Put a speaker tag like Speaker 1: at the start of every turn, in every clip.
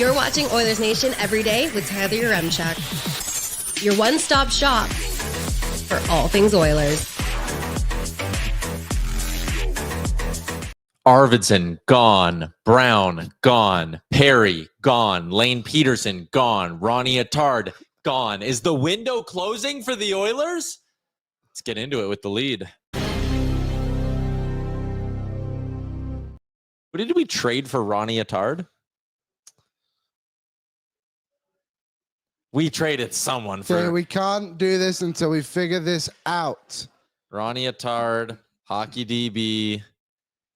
Speaker 1: You're watching Oilers Nation every day with Tyler Yaremchuk. Your one-stop shop for all things Oilers.
Speaker 2: Arvidsson, gone. Brown, gone. Perry, gone. Lane Peterson, gone. Ronnie Attard, gone. Is the window closing for the Oilers? Let's get into it with the lead. What did we trade for Ronnie Attard? We traded someone for...
Speaker 3: Okay, we can't do this until we figure this out.
Speaker 2: Ronnie Attard, Hockey DB...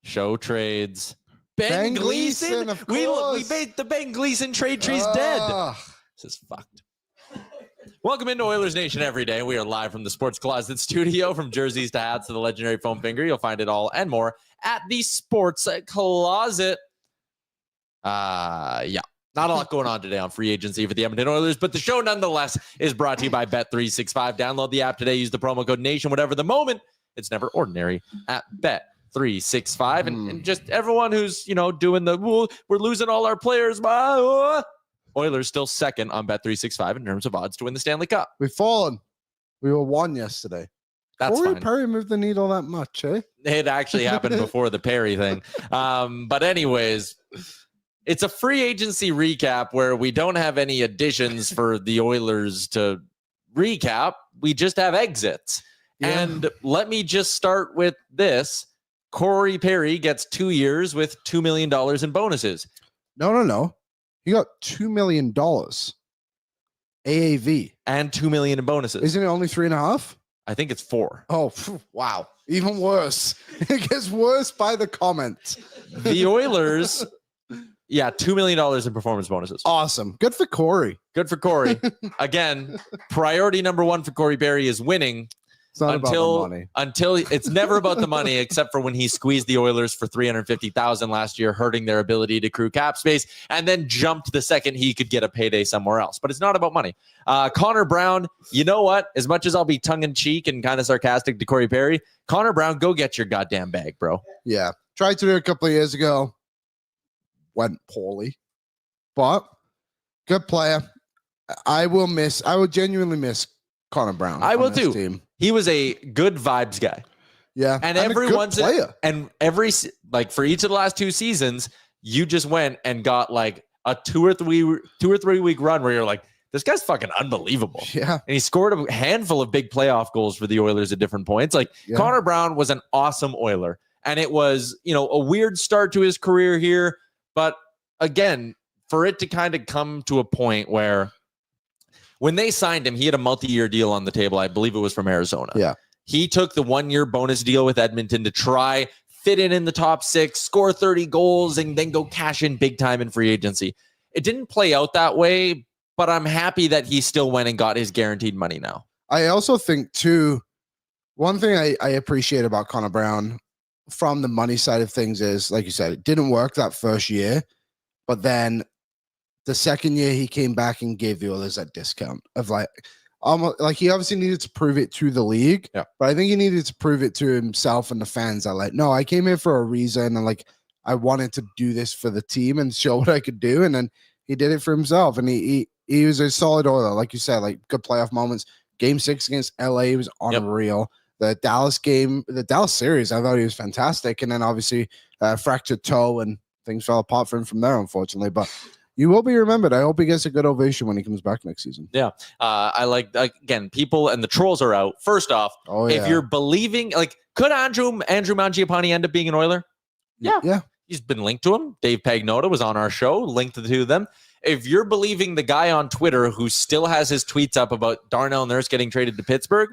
Speaker 2: Show trades. Ben Gleason?
Speaker 3: Of course.
Speaker 2: We made the Ben Gleason trade tree's dead. This is fucked. Welcome into Oilers Nation every day. We are live from the Sports Closet studio, from jerseys to hats to the legendary foam finger. You'll find it all and more at the Sports Closet. Yeah. Not a lot going on today on free agency for the Edmonton Oilers, but the show nonetheless is brought to you by Bet365. Download the app today. Use the promo code NATION. Whatever the moment, it's never ordinary at Bet365. And just everyone who's, doing the, we're losing all our players. Oilers still second on Bet365 in terms of odds to win the Stanley Cup.
Speaker 3: We've fallen. We were one yesterday.
Speaker 2: That's fine.
Speaker 3: Perry moved the needle that much, eh?
Speaker 2: It actually happened before the Perry thing. But anyways, it's a free agency recap where we don't have any additions for the Oilers to recap. We just have exits. Yeah. And let me just start with this. Corey Perry gets 2 years with $2 million in bonuses.
Speaker 3: No. He got $2 million AAV.
Speaker 2: And $2 million in bonuses.
Speaker 3: Isn't it only 3.5? I
Speaker 2: think it's 4.
Speaker 3: Oh, wow. Even worse. It gets worse by the comments.
Speaker 2: The Oilers, $2 million in performance bonuses.
Speaker 3: Awesome. Good for Corey.
Speaker 2: Again, priority number one for Corey Perry is winning.
Speaker 3: It's not about the money.
Speaker 2: Until it's never about the money, except for when he squeezed the Oilers for $350,000 last year, hurting their ability to accrue cap space, and then jumped the second he could get a payday somewhere else. But it's not about money. Connor Brown, you know what? As much as I'll be tongue-in-cheek and kind of sarcastic to Corey Perry, Connor Brown, go get your goddamn bag, bro.
Speaker 3: Yeah. Tried to do it a couple of years ago. Went poorly. But good player. I will genuinely miss Connor Brown.
Speaker 2: I will too.
Speaker 3: Team.
Speaker 2: He was a good vibes guy.
Speaker 3: Yeah.
Speaker 2: And for each of the last 2 seasons, you just went and got like a 2 or 3 week run where you're like, this guy's fucking unbelievable.
Speaker 3: Yeah.
Speaker 2: And he scored a handful of big playoff goals for the Oilers at different points. Connor Brown was an awesome Oiler. And it was, a weird start to his career here. But again, for it to kind of come to a point where when they signed him, he had a multi-year deal on the table. I believe it was from Arizona.
Speaker 3: Yeah.
Speaker 2: He took the 1-year bonus deal with Edmonton to try fit in the top 6, score 30 goals, and then go cash in big time in free agency. It didn't play out that way, but I'm happy that he still went and got his guaranteed money now.
Speaker 3: I also think, too, one thing I appreciate about Connor Brown from the money side of things is, like you said, it didn't work that first year, but then the second year he came back and gave the Oilers that discount of almost like he obviously needed to prove it to the league, but I think he needed to prove it to himself and the fans that no, I came here for a reason, and I wanted to do this for the team and show what I could do, and then he did it for himself, and he was a solid Oiler, like you said, good playoff moments. Game 6 against LA was unreal. The Dallas game, the Dallas series, I thought he was fantastic, and then obviously fractured toe and things fell apart for him from there, unfortunately, but you will be remembered. I hope he gets a good ovation when he comes back next season.
Speaker 2: Yeah. I again, people and the trolls are out. First off, if you're believing, could Andrew Mangiapane end up being an Oiler?
Speaker 3: Yeah.
Speaker 2: He's been linked to him. Dave Pagnotta was on our show, linked to the two of them. If you're believing the guy on Twitter who still has his tweets up about Darnell Nurse getting traded to Pittsburgh,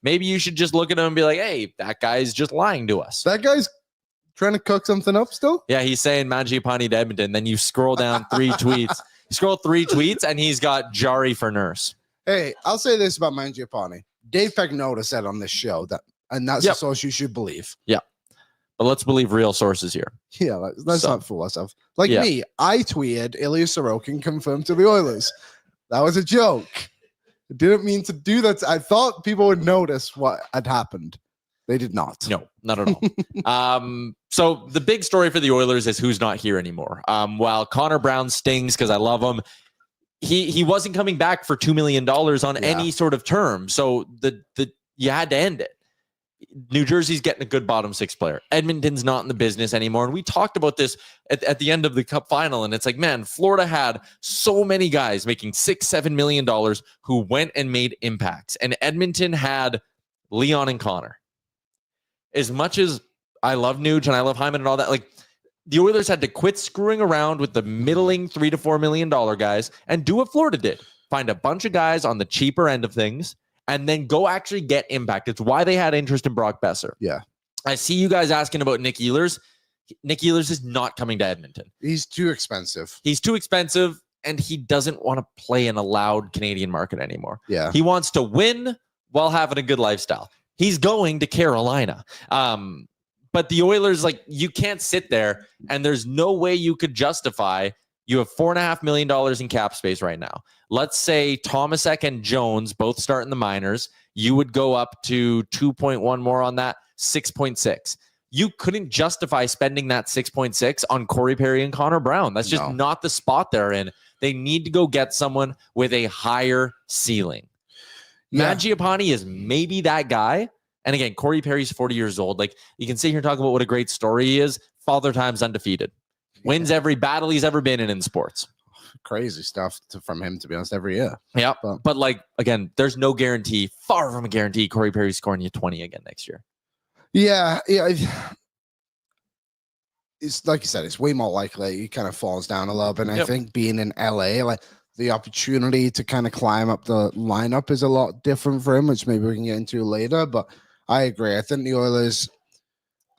Speaker 2: maybe you should just look at him and be like, hey, that guy's just lying to us.
Speaker 3: That guy's trying to cook something up still?
Speaker 2: Yeah, he's saying Mangiapane to Edmonton. Then you scroll down 3 tweets. You scroll 3 tweets, and he's got Jari for Nurse.
Speaker 3: Hey, I'll say this about Mangiapane. Dave Pagnotta said on this show and that's a source you should believe.
Speaker 2: Yeah. But let's believe real sources here.
Speaker 3: Yeah, let's not fool ourselves. Me, I tweeted Ilya Sorokin confirmed to the Oilers. That was a joke. I didn't mean to do that. I thought people would notice what had happened. They did not.
Speaker 2: No, not at all. So the big story for the Oilers is who's not here anymore. While Connor Brown stings because I love him, he wasn't coming back for $2 million on any sort of term. So you had to end it. New Jersey's getting a good bottom six player. Edmonton's not in the business anymore. And we talked about this at the end of the Cup final. And it's like, man, Florida had so many guys making $6-7 million who went and made impacts. And Edmonton had Leon and Connor. As much as I love Nuge and I love Hyman and all that, like the Oilers had to quit screwing around with the middling $3 to $4 million guys and do what Florida did. Find a bunch of guys on the cheaper end of things and then go actually get impact. It's why they had interest in Brock Besser.
Speaker 3: Yeah.
Speaker 2: I see you guys asking about Nick Ehlers. Nick Ehlers is not coming to Edmonton.
Speaker 3: He's too expensive.
Speaker 2: He's too expensive, and he doesn't want to play in a loud Canadian market anymore.
Speaker 3: Yeah.
Speaker 2: He wants to win while having a good lifestyle. He's going to Carolina. But the Oilers, like, you can't sit there, and there's no way you could justify. You have $4.5 million in cap space right now. Let's say Tomasek and Jones both start in the minors. You would go up to 2.1 more on that, 6.6. You couldn't justify spending that 6.6 on Corey Perry and Connor Brown. That's just not the spot they're in. They need to go get someone with a higher ceiling.
Speaker 3: Yeah.
Speaker 2: Matt Giappani is maybe that guy. And again, Corey Perry's 40 years old. Like, you can sit here and talk about what a great story he is. Father Time's undefeated. Wins every battle he's ever been in sports.
Speaker 3: Crazy stuff from him, to be honest, every year.
Speaker 2: Yeah. But like, again, there's no guarantee, far from a guarantee, Corey Perry's scoring you 20 again next year.
Speaker 3: Yeah. It's like you said, it's way more likely he kind of falls down a little bit. And I think being in LA, like the opportunity to kind of climb up the lineup is a lot different for him, which maybe we can get into later. But I agree. I think the Oilers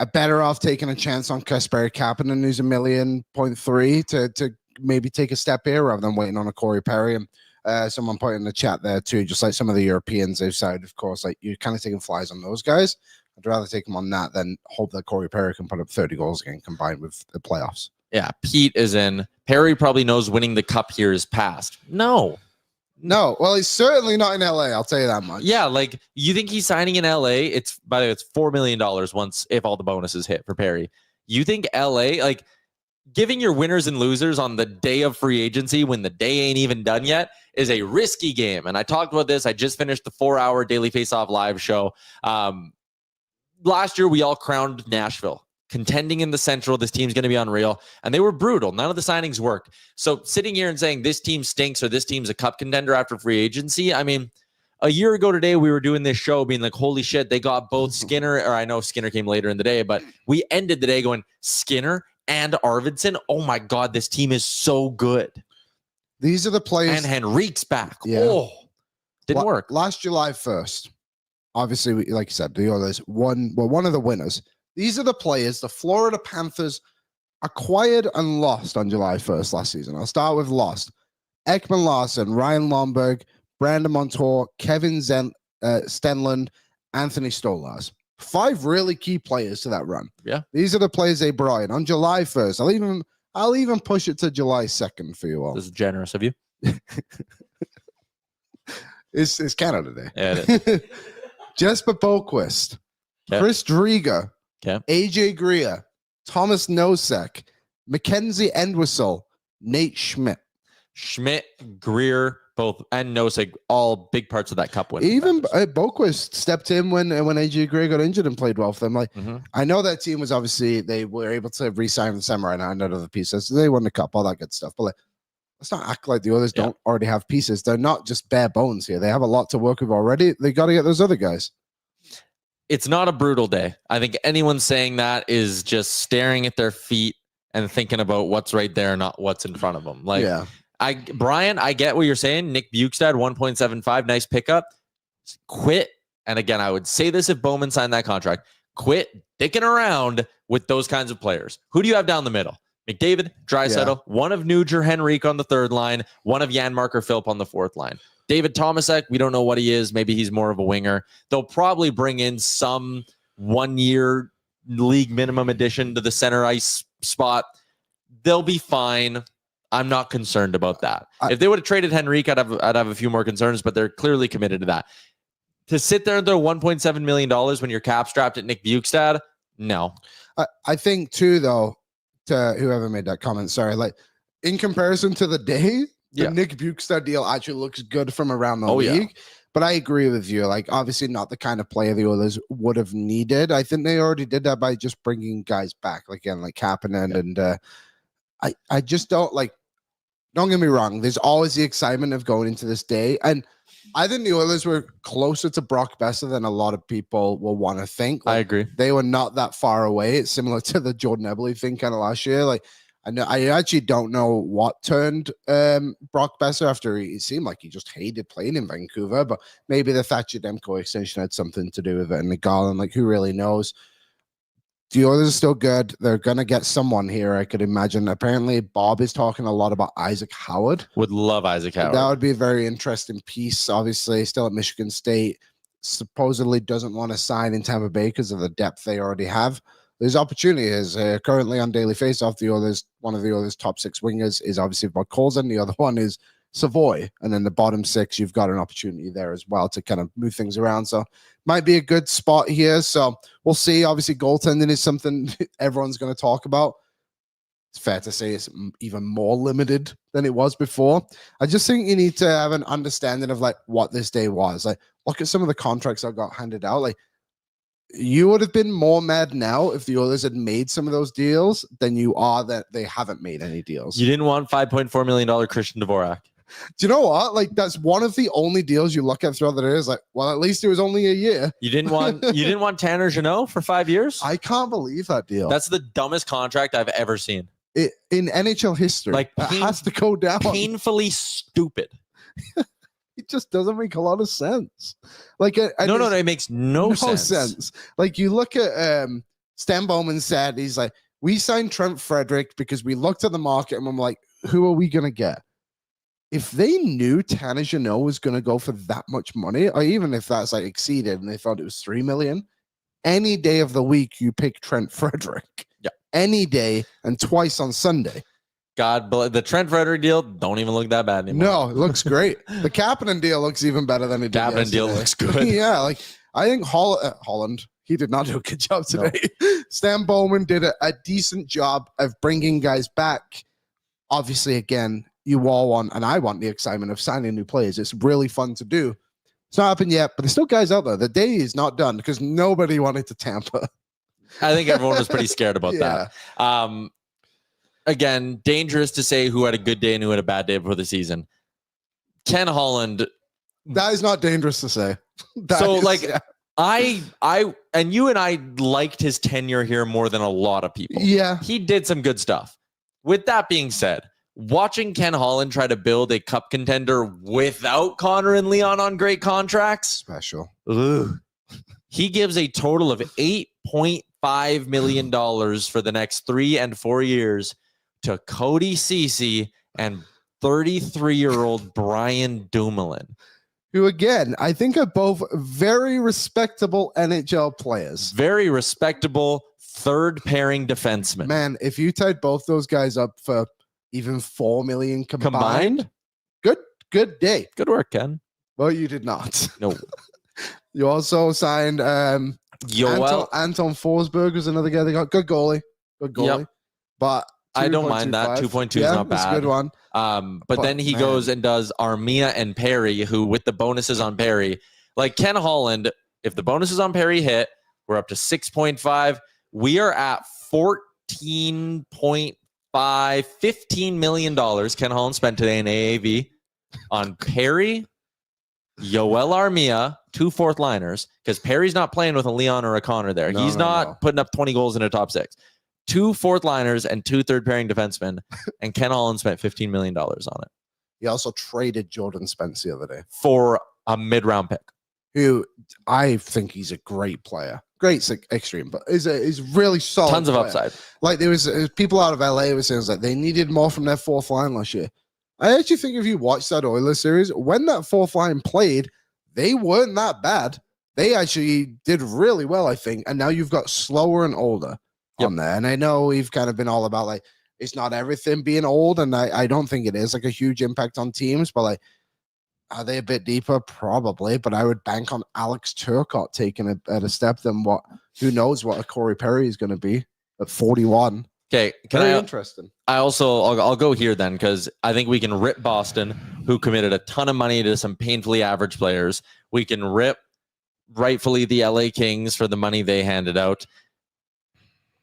Speaker 3: are better off taking a chance on Kasperi Kapanen, who's $1.3 million to maybe take a step here rather than waiting on a Corey Perry. And someone put in the chat there too, just like some of the Europeans they've said, of course, like you're kind of taking flies on those guys. I'd rather take them on that than hope that Corey Perry can put up 30 goals again combined with the playoffs.
Speaker 2: Yeah, Pete is in. Perry probably knows winning the cup here is past. No.
Speaker 3: Well, he's certainly not in LA. I'll tell you that much.
Speaker 2: Yeah, like you think he's signing in LA? It's by the way, it's $4 million once if all the bonuses hit for Perry. You think LA, like giving your winners and losers on the day of free agency when the day ain't even done yet is a risky game. And I talked about this. I just finished the 4-hour Daily Faceoff live show. Last year, we all crowned Nashville contending in the Central. This team's going to be unreal. And they were brutal. None of the signings worked. So sitting here and saying this team stinks or this team's a cup contender after free agency, I mean, a year ago today, we were doing this show being like, holy shit, they got both Skinner, or I know Skinner came later in the day, but we ended the day going, Skinner and Arvidsson. Oh my God, this team is so good.
Speaker 3: These are the players.
Speaker 2: And Henrique's back.
Speaker 3: Yeah.
Speaker 2: Oh, didn't work.
Speaker 3: Last July 1st, obviously, like you said, the Oilers were one of the winners. These are the players the Florida Panthers acquired and lost on July 1st last season. I'll start with lost. Ekman Larson, Ryan Lomberg, Brandon Montour, Kevin Stenlund, Anthony Stolarz. 5 really key players to that run.
Speaker 2: Yeah.
Speaker 3: These are the players they brought in on July 1st. I'll even push it to July 2nd for you all.
Speaker 2: This is generous of you.
Speaker 3: It's Canada Day.
Speaker 2: Yeah, it is.
Speaker 3: Jesper Boquist, Chris Driga, AJ Greer, Thomas Nosek, Mackenzie Entwistle, Nate Schmidt.
Speaker 2: Greer, both, and Nosek, all big parts of that cup win.
Speaker 3: Even Boquist stepped in when AJ Greer got injured and played well for them. Like, I know that team was obviously, they were able to re-sign the Samurai and other pieces. So they won the cup, all that good stuff. But like, let's not act like the others don't already have pieces. They're not just bare bones here. They have a lot to work with already. They got to get those other guys.
Speaker 2: It's not a brutal day. I think anyone saying that is just staring at their feet and thinking about what's right there, not what's in front of them. Like, Brian, I get what you're saying. Nick Bukestad, 1.75, nice pickup. Quit. And again, I would say this if Bowman signed that contract. Quit dicking around with those kinds of players. Who do you have down the middle? McDavid, Draisaitl, one of Nuger, Henrique on the third line, one of Janmark or Philp on the fourth line. David Tomasek, we don't know what he is. Maybe he's more of a winger. They'll probably bring in some 1-year league minimum addition to the center ice spot. They'll be fine. I'm not concerned about that. If they would have traded Henrique, I'd have a few more concerns, but they're clearly committed to that. to sit there and throw $1.7 million when you're cap strapped at Nick Bjugstad, no.
Speaker 3: I think too, though, to whoever made that comment, sorry, like in comparison to the day, the Nick Bjugstad deal actually looks good from around the league. Yeah. But I agree with you. Like, obviously not the kind of player the Oilers would have needed. I think they already did that by just bringing guys back, like, again, like Kapanen. And I just don't, like, don't get me wrong. There's always the excitement of going into this day. And I think the Oilers were closer to Brock Besser than a lot of people will want to think. Like,
Speaker 2: I agree.
Speaker 3: They were not that far away. It's similar to the Jordan Eberle thing kind of last year. Like, I actually don't know what turned Brock Besser after it seemed like he just hated playing in Vancouver, but maybe the Thatcher Demko extension had something to do with it. And the Garland, like, who really knows? The Oilers are still good. They're going to get someone here, I could imagine. Apparently, Bob is talking a lot about Isaac Howard.
Speaker 2: Would love Isaac Howard.
Speaker 3: That would be a very interesting piece. Obviously, still at Michigan State. Supposedly doesn't want to sign in Tampa Bay because of the depth they already have. There's opportunities. Currently on Daily Faceoff, one of the Oilers' top 6 wingers is obviously Bob Colson. The other one is Savoy. And then the bottom 6, you've got an opportunity there as well to kind of move things around. So might be a good spot here. So we'll see. Obviously, goaltending is something everyone's going to talk about. It's fair to say it's even more limited than it was before. I just think you need to have an understanding of like what this day was. Like, look at some of the contracts that got handed out. Like, you would have been more mad now if the Oilers had made some of those deals than you are that they haven't made any deals.
Speaker 2: You didn't want $5.4 million Christian Dvorak.
Speaker 3: Do you know what? Like, that's one of the only deals you look at throughout the day is like, well, at least it was only a year.
Speaker 2: You didn't want Tanner Jeannot for 5 years?
Speaker 3: I can't believe that deal.
Speaker 2: That's the dumbest contract I've ever seen.
Speaker 3: In NHL history. Like, it has to go down.
Speaker 2: Painfully stupid.
Speaker 3: It just doesn't make a lot of sense. Like,
Speaker 2: no, it makes no sense.
Speaker 3: Like, you look at Stan Bowman said, he's like, we signed Trent Frederick because we looked at the market and I'm like, who are we going to get? If they knew Tanner Jeannot was going to go for that much money, or even if that's like exceeded and they thought it was $3 million, any day of the week you pick Trent Frederick.
Speaker 2: Yeah.
Speaker 3: Any day and twice on Sunday.
Speaker 2: God bless the Trent Frederick deal. Don't even look that bad anymore.
Speaker 3: No, it looks great. The Kapanen deal looks even better than it did.
Speaker 2: Kapanen deal looks good.
Speaker 3: Yeah, like I think Holland, he did not do a good job today. No. Stan Bowman did a decent job of bringing guys back. Obviously, again, you all want, and I want the excitement of signing new players. It's really fun to do. It's not happened yet, but there's still guys out there. The day is not done because nobody wanted to Tampa.
Speaker 2: I think everyone was pretty scared about that. Again, dangerous to say who had a good day and who had a bad day before the season. Ken Holland.
Speaker 3: That is not dangerous to say.
Speaker 2: I and you and I liked his tenure here more than a lot of people.
Speaker 3: Yeah.
Speaker 2: He did some good stuff. With that being said, watching Ken Holland try to build a cup contender without Connor and Leon on great contracts.
Speaker 3: Special.
Speaker 2: Ugh. He gives a total of $8.5 million for the next 3 and 4 years to Cody Ceci and 33-year-old Brian Dumoulin.
Speaker 3: Who, again, I think are both very respectable NHL players.
Speaker 2: Very respectable third-pairing defensemen.
Speaker 3: Man, if you tied both those guys up for even $4 million combined? Good day.
Speaker 2: Good work, Ken.
Speaker 3: Well, you did not.
Speaker 2: No.
Speaker 3: You also signed Anton Forsberg was another guy they got. Good goalie.
Speaker 2: Yep.
Speaker 3: But
Speaker 2: I don't mind that. 2.2 is not bad.
Speaker 3: That's a good one.
Speaker 2: But then he goes and does Armia and Perry, who with the bonuses on Perry, like Ken Holland, if the bonuses on Perry hit, we're up to 6.5. We are at 14.5, $15 million Ken Holland spent today in AAV on Perry, Yoel Armia, 2 fourth liners, because Perry's not playing with a Leon or a Connor there. He's not putting up 20 goals in a top 6. 2 fourth liners and 2 third pairing defensemen, and Ken Holland spent $15 million on it.
Speaker 3: He also traded Jordan Spence the other day
Speaker 2: for a mid-round pick.
Speaker 3: Who I think he's a great player. Great extreme, but is really solid.
Speaker 2: Tons of
Speaker 3: player.
Speaker 2: upside.
Speaker 3: Like there was people out of LA were saying like they needed more from their fourth line last year. I actually think if you watch that Oilers series, when that fourth line played, they weren't that bad. They actually did really well, I think. And now you've got slower and older on there. And I know we've kind of been all about like it's not everything being old, and I don't think it is like a huge impact on teams, but like Are they a bit deeper? Probably, but I would bank on Alex Turcotte taking a better step than what. Who knows what a Corey Perry is going to be at 41.
Speaker 2: Okay,
Speaker 3: Very interesting.
Speaker 2: I'll go here then, because I think we can rip Boston, who committed a ton of money to some painfully average players. We can rip rightfully the LA Kings for the money they handed out.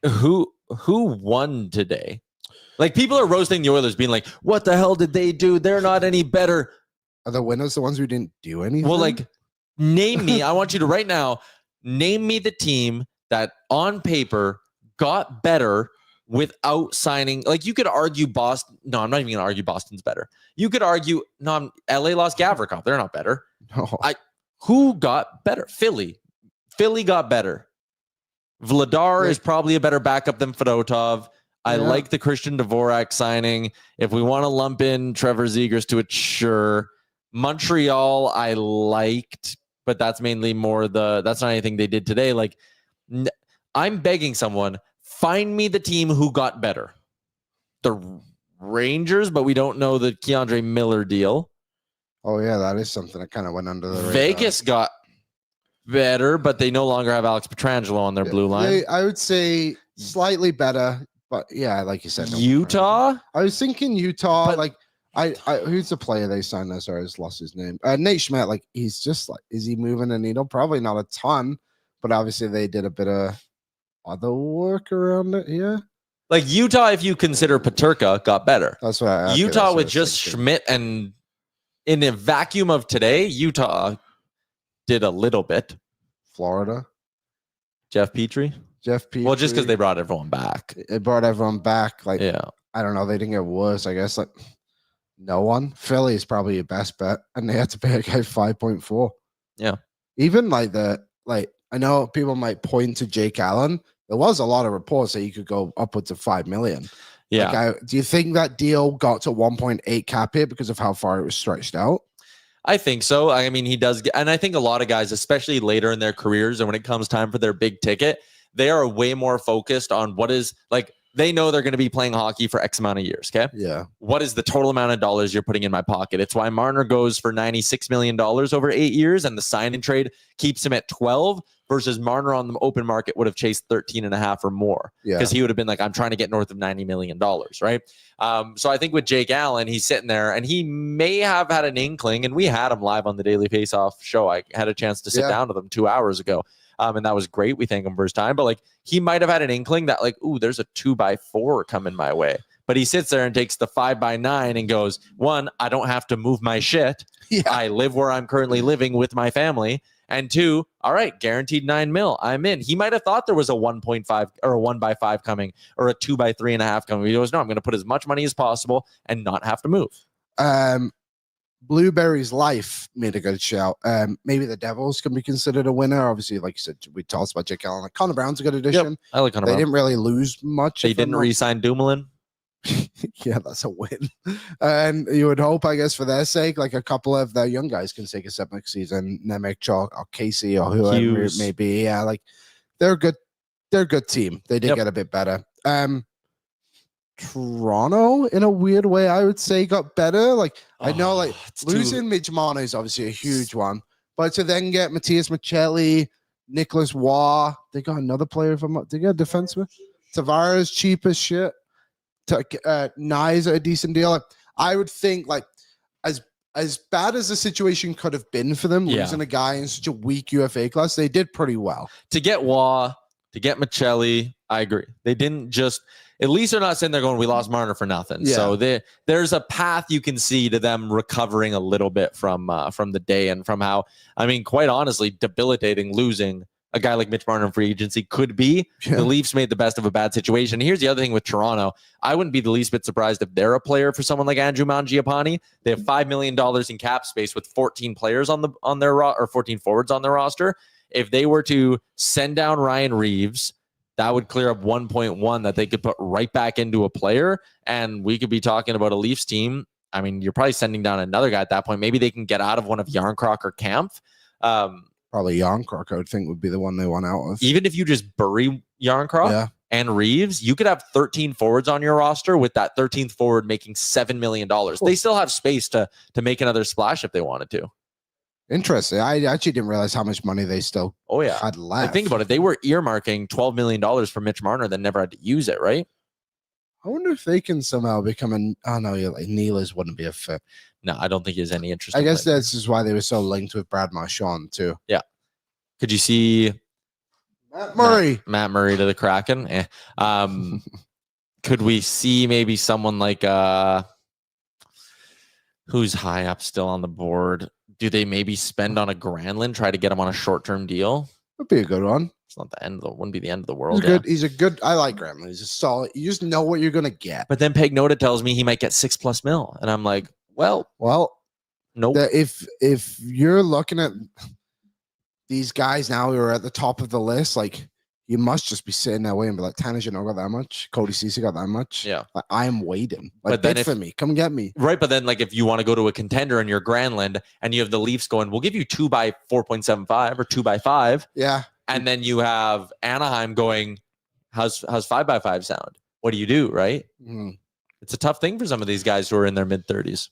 Speaker 2: Who won today? Like, people are roasting the Oilers, being like, "What the hell did they do? They're not any better."
Speaker 3: Are the winners the ones who didn't do anything?
Speaker 2: Well, like, name me. I want you to right now name me the team that on paper got better without signing. Like, you could argue Boston. No, I'm not even going to argue Boston's better. You could argue, no, LA lost Gavrikov. They're not better.
Speaker 3: No.
Speaker 2: Who got better? Philly got better. Vladar is probably a better backup than Fedotov. I like the Christian Dvorak signing. If we want to lump in Trevor Zegras to it, sure. Montreal, I liked, but that's mainly more that's not anything they did today. Like, I'm begging someone, find me the team who got better. The Rangers, but we don't know the Keandre Miller deal.
Speaker 3: Oh, yeah, that is something that kind of went under the radar.
Speaker 2: Vegas got better, but they no longer have Alex Petrangelo on their blue line.
Speaker 3: I would say slightly better, but yeah, like you said.
Speaker 2: Utah?
Speaker 3: I was thinking Utah, but I who's the player they signed there? Sorry, I just lost his name. Nate Schmidt, like, he's just like, is he moving a needle? Probably not a ton, but obviously they did a bit of other work around it. Yeah.
Speaker 2: Like, Utah, if you consider Peterka, got better.
Speaker 3: That's what
Speaker 2: Utah with just Schmidt, and in a vacuum of today, Utah did a little bit.
Speaker 3: Florida.
Speaker 2: Jeff Petrie. Well, just because they brought everyone back.
Speaker 3: It brought everyone back. Like,
Speaker 2: yeah.
Speaker 3: I don't know. They didn't get worse, I guess. Like, no one. Philly is probably your best bet, and they had to pay a guy 5.4.
Speaker 2: Yeah.
Speaker 3: Even I know people might point to Jake Allen. There was a lot of reports that you could go upwards of $5 million.
Speaker 2: Yeah.
Speaker 3: Like, do you think that deal got to 1.8 cap hit because of how far it was stretched out?
Speaker 2: I think so. I mean, he does. And I think a lot of guys, especially later in their careers and when it comes time for their big ticket, they are way more focused on what is, like, they know they're going to be playing hockey for X amount of years. Okay.
Speaker 3: Yeah.
Speaker 2: What is the total amount of dollars you're putting in my pocket? It's why Marner goes for $96 million over 8 years, and the sign and trade keeps him at 12, versus Marner on the open market would have chased 13.5 or more.
Speaker 3: Yeah.
Speaker 2: Because he would have been like, I'm trying to get north of $90 million. Right. So I think with Jake Allen, he's sitting there and he may have had an inkling, and we had him live on the Daily Faceoff show. I had a chance to sit down with him 2 hours ago. And that was great. We thank him for his time. But, like, he might have had an inkling that, like, ooh, there's a 2x4 coming my way. But he sits there and takes the 5x9 and goes, one, I don't have to move my shit. Yeah. I live where I'm currently living with my family. And two, all right, guaranteed $9 million. I'm in. He might have thought there was a 1.5 or a 1x5 coming, or a 2x3.5 coming. He goes, no, I'm going to put as much money as possible and not have to move.
Speaker 3: Blueberry's Life made a good shout. Maybe the Devils can be considered a winner. Obviously, like you said, we talked about Jake Allen. Like, Connor Brown's a good addition.
Speaker 2: Yep, I like Connor Brown.
Speaker 3: They didn't really lose much.
Speaker 2: They didn't re-sign Dumoulin.
Speaker 3: Yeah, that's a win. And you would hope, I guess, for their sake, like, a couple of their young guys can take a step next season. Yaremchuk or Casey or whoever it may be. Yeah, like, they're good. They're a good team. They did get a bit better. Toronto, in a weird way, I would say, got better. Like, I know, like, losing Mitch Marner is obviously a huge one, but to then get Matthias Michelli, Nicholas Waugh, they got another player from. They got a defenseman. Tavares, cheap as shit. Nyes a decent deal. Like, I would think, like, as bad as the situation could have been for them, losing a guy in such a weak UFA class, they did pretty well.
Speaker 2: To get Waugh, to get Michelli, I agree. They didn't just. At least they're not sitting there going, we lost Marner for nothing. Yeah. So there's a path you can see to them recovering a little bit from the day, and from how, I mean, quite honestly, debilitating losing a guy like Mitch Marner in free agency could be. Yeah. The Leafs made the best of a bad situation. Here's the other thing with Toronto. I wouldn't be the least bit surprised if they're a player for someone like Andrew Mangiapane. They have $5 million in cap space with 14 players on their 14 forwards on their roster. If they were to send down Ryan Reeves, that would clear up 1.1 that they could put right back into a player. And we could be talking about a Leafs team. I mean, you're probably sending down another guy at that point. Maybe they can get out of one of Yarncroc or Kampf.
Speaker 3: Probably Yarncroc, I would think, would be the one they want out of.
Speaker 2: Even if you just bury Yarncroc and Reeves, you could have 13 forwards on your roster with that 13th forward making $7 million. They still have space to make another splash if they wanted to.
Speaker 3: Interesting. I actually didn't realize how much money they still had left.
Speaker 2: Like, think about it. They were earmarking $12 million for Mitch Marner, then never had to use it, right?
Speaker 3: I wonder if they can somehow become Neal's wouldn't be a fit.
Speaker 2: No, I don't think he has any interest.
Speaker 3: I guess this is why they were so linked with Brad Marchand too.
Speaker 2: Yeah. Could you see
Speaker 3: Matt Murray?
Speaker 2: Matt Murray to the Kraken? Could we see maybe someone like who's high up still on the board? Do they maybe spend on a Granlund, try to get him on a short-term deal?
Speaker 3: Would be a good one.
Speaker 2: It's not the end. Wouldn't be the end of the world.
Speaker 3: He's a good. I like Granlund. He's a solid. You just know what you're gonna get.
Speaker 2: But then Peg Noda tells me he might get $6+ million, and I'm like, well, nope.
Speaker 3: If you're looking at these guys now who are at the top of the list, like, you must just be sitting that way and be like, Tanner Jeannot got that much, Cody Ceci got that much.
Speaker 2: Yeah,
Speaker 3: like, I'm waiting. Like,
Speaker 2: but then
Speaker 3: bid for me, come get me.
Speaker 2: Right, but then like if you want to go to a contender and you're Granlund and you have the Leafs going, we'll give you 2 by 4.75 or 2 by 5.
Speaker 3: Yeah,
Speaker 2: and then you have Anaheim going, how's 5 by 5 sound? What do you do? Right, It's a tough thing for some of these guys who are in their mid-30s.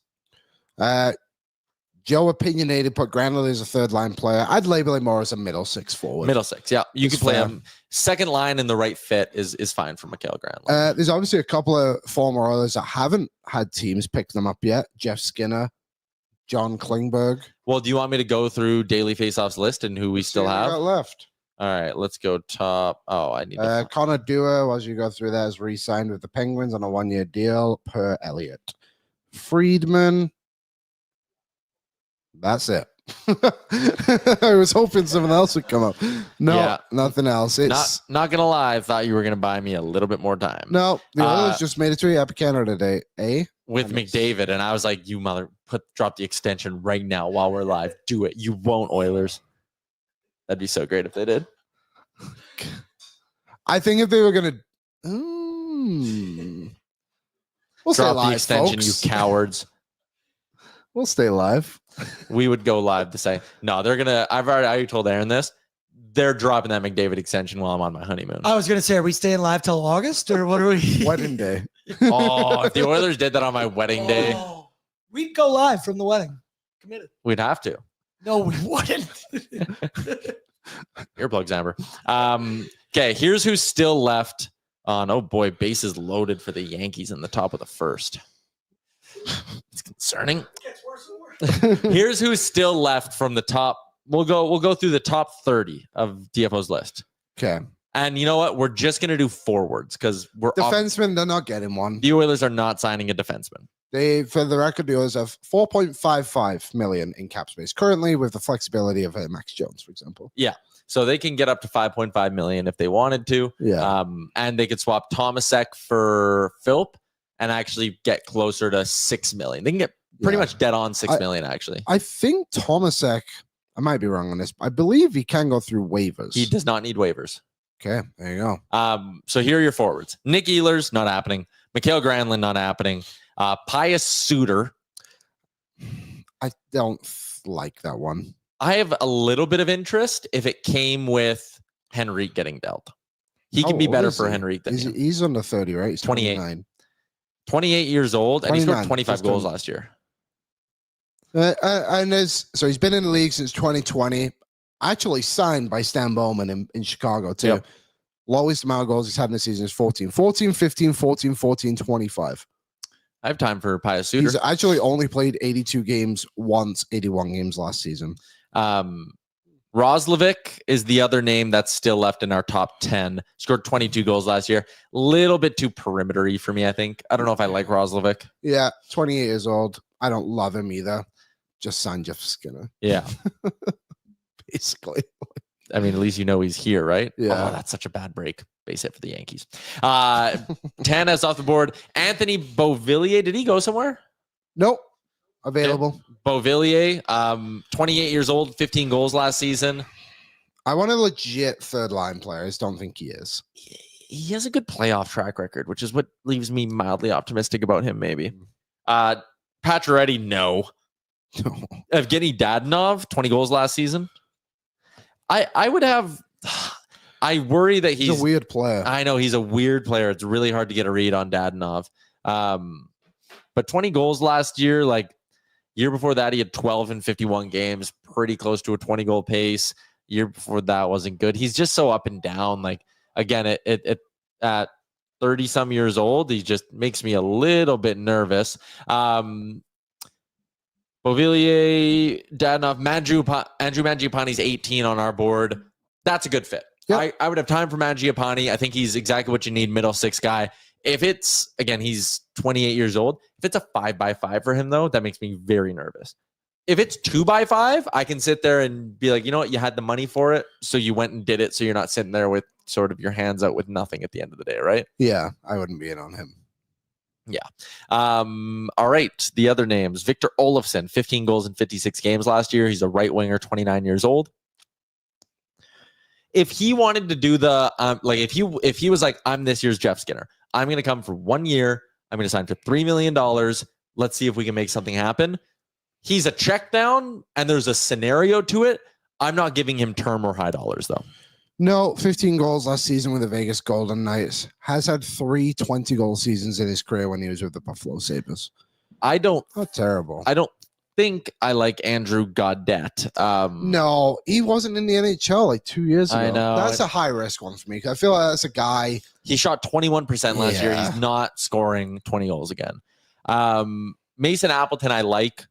Speaker 3: Joe Opinionated put Granlund as a third line player. I'd label him more as a middle six forward.
Speaker 2: Middle six, yeah. You can play him. Second line in the right fit is fine for Mikael Granlund.
Speaker 3: There's obviously a couple of former Oilers that haven't had teams pick them up yet. Jeff Skinner, John Klingberg.
Speaker 2: Well, do you want me to go through Daily Faceoff's list and who we still have?
Speaker 3: Got left.
Speaker 2: All right, let's go top. Oh, I need
Speaker 3: to Connor Dewar, as you go through that, is re-signed with the Penguins on a 1-year deal per Elliott. Friedman. That's it. I was hoping something else would come up. No, nothing else. It's
Speaker 2: not gonna lie. I thought you were gonna buy me a little bit more time.
Speaker 3: No, the Oilers just made it to Epic Canada today,
Speaker 2: with McDavid, and I was like, "You drop the extension right now while we're live. Do it. You won't, Oilers." That'd be so great if they did.
Speaker 3: I think if they were gonna, we'll
Speaker 2: drop
Speaker 3: live,
Speaker 2: the extension,
Speaker 3: folks.
Speaker 2: You cowards.
Speaker 3: We'll stay live.
Speaker 2: We would go live to say, no, they're gonna. I already told Aaron this. They're dropping that McDavid extension while I'm on my honeymoon.
Speaker 4: I was gonna say, are we staying live till August or what are we?
Speaker 3: Wedding day.
Speaker 2: Oh, if the Oilers did that on my wedding day,
Speaker 4: we'd go live from the wedding. Committed.
Speaker 2: We'd have to.
Speaker 4: No, we wouldn't.
Speaker 2: Earplugs, Amber. Okay, here's who's still left on. Oh boy, bases loaded for the Yankees in the top of the first. It's concerning.
Speaker 4: It gets worse and worse.
Speaker 2: Here's who's still left from the top. We'll go through the top 30 of DFO's list.
Speaker 3: Okay.
Speaker 2: And you know what? We're just gonna do forwards because we're
Speaker 3: defensemen. They're not getting one.
Speaker 2: The Oilers are not signing a defenseman.
Speaker 3: They, for the record, the Oilers have $4.55 million in cap space currently, with the flexibility of Max Jones, for example.
Speaker 2: Yeah. So they can get up to $5.5 million if they wanted to.
Speaker 3: Yeah.
Speaker 2: And they could swap Tomasek for Philp and actually get closer to $6 million. They can get pretty much dead on $6 million, actually.
Speaker 3: I think Tomasek, I might be wrong on this, but I believe he can go through waivers.
Speaker 2: He does not need waivers.
Speaker 3: Okay, there you go.
Speaker 2: So here are your forwards. Nick Ehlers, not happening. Mikael Granlund, not happening. Pius Suter.
Speaker 3: I don't like that one.
Speaker 2: I have a little bit of interest if it came with Henrique getting dealt. He can be better for Henrique than him.
Speaker 3: He's under 30, right? He's
Speaker 2: 28. 28 years old, and he scored 25 goals last year.
Speaker 3: So he's been in the league since 2020. Actually signed by Stan Bowman in Chicago, too.
Speaker 2: Yep.
Speaker 3: Lowest amount of goals he's had in the season is 14. 14, 15, 14, 14, 25.
Speaker 2: I have time for Pius Suter.
Speaker 3: He's actually only played 82 games once, 81 games last season.
Speaker 2: Roslovic is the other name that's still left in our top 10. Scored 22 goals last year. Little bit too perimeter-y for me, I think. I don't know if I like Roslovic.
Speaker 3: Yeah, 28 years old. I don't love him either. Just sign Jeff Skinner.
Speaker 2: Yeah.
Speaker 3: Basically.
Speaker 2: I mean, at least you know he's here, right?
Speaker 3: Yeah.
Speaker 2: Oh, that's such a bad break. Base hit for the Yankees. Tanev off the board. Anthony Beauvillier, did he go somewhere?
Speaker 3: Nope. Available.
Speaker 2: Beauvillier, 28 years old, 15 goals last season.
Speaker 3: I want a legit third line player. I just don't think he is.
Speaker 2: He has a good playoff track record, which is what leaves me mildly optimistic about him, maybe. Pacioretty, no. Evgeny Dadonov, 20 goals last season. I would have I worry that
Speaker 3: He's a weird player.
Speaker 2: I know he's a weird player. It's really hard to get a read on Dadonov. But 20 goals last year, like year before that, he had 12 in 51 games, pretty close to a 20 goal pace. Year before that wasn't good. He's just so up and down. Like again, it at 30 some years old, he just makes me a little bit nervous. Beauvillier, Dadonov, Andrew Mangiapane's 18 on our board. That's a good fit. Yep. I would have time for Mangiapane. I think he's exactly what you need, middle six guy. If it's, again, he's 28 years old. If it's a 5x5 for him, though, that makes me very nervous. If it's 2x5, I can sit there and be like, you know what? You had the money for it, so you went and did it, so you're not sitting there with sort of your hands out with nothing at the end of the day, right?
Speaker 3: Yeah, I wouldn't be in on him.
Speaker 2: Yeah. All right. The other names. Victor Olofsson, 15 goals in 56 games last year. He's a right winger, 29 years old. If he wanted to do the, if he was like, I'm this year's Jeff Skinner, I'm going to come for 1 year. I'm going to sign for $3 million. Let's see if we can make something happen. He's a check down and there's a scenario to it. I'm not giving him term or high dollars though.
Speaker 3: No, 15 goals last season with the Vegas Golden Knights. Has had 3 20-goal seasons in his career when he was with the Buffalo Sabres.
Speaker 2: Not
Speaker 3: terrible.
Speaker 2: I don't think I like Andrew Gaudette.
Speaker 3: No, he wasn't in the NHL like 2 years ago.
Speaker 2: I know.
Speaker 3: That's a high-risk one for me. I feel like that's a guy.
Speaker 2: He shot 21% last year. He's not scoring 20 goals again. Mason Appleton, I like.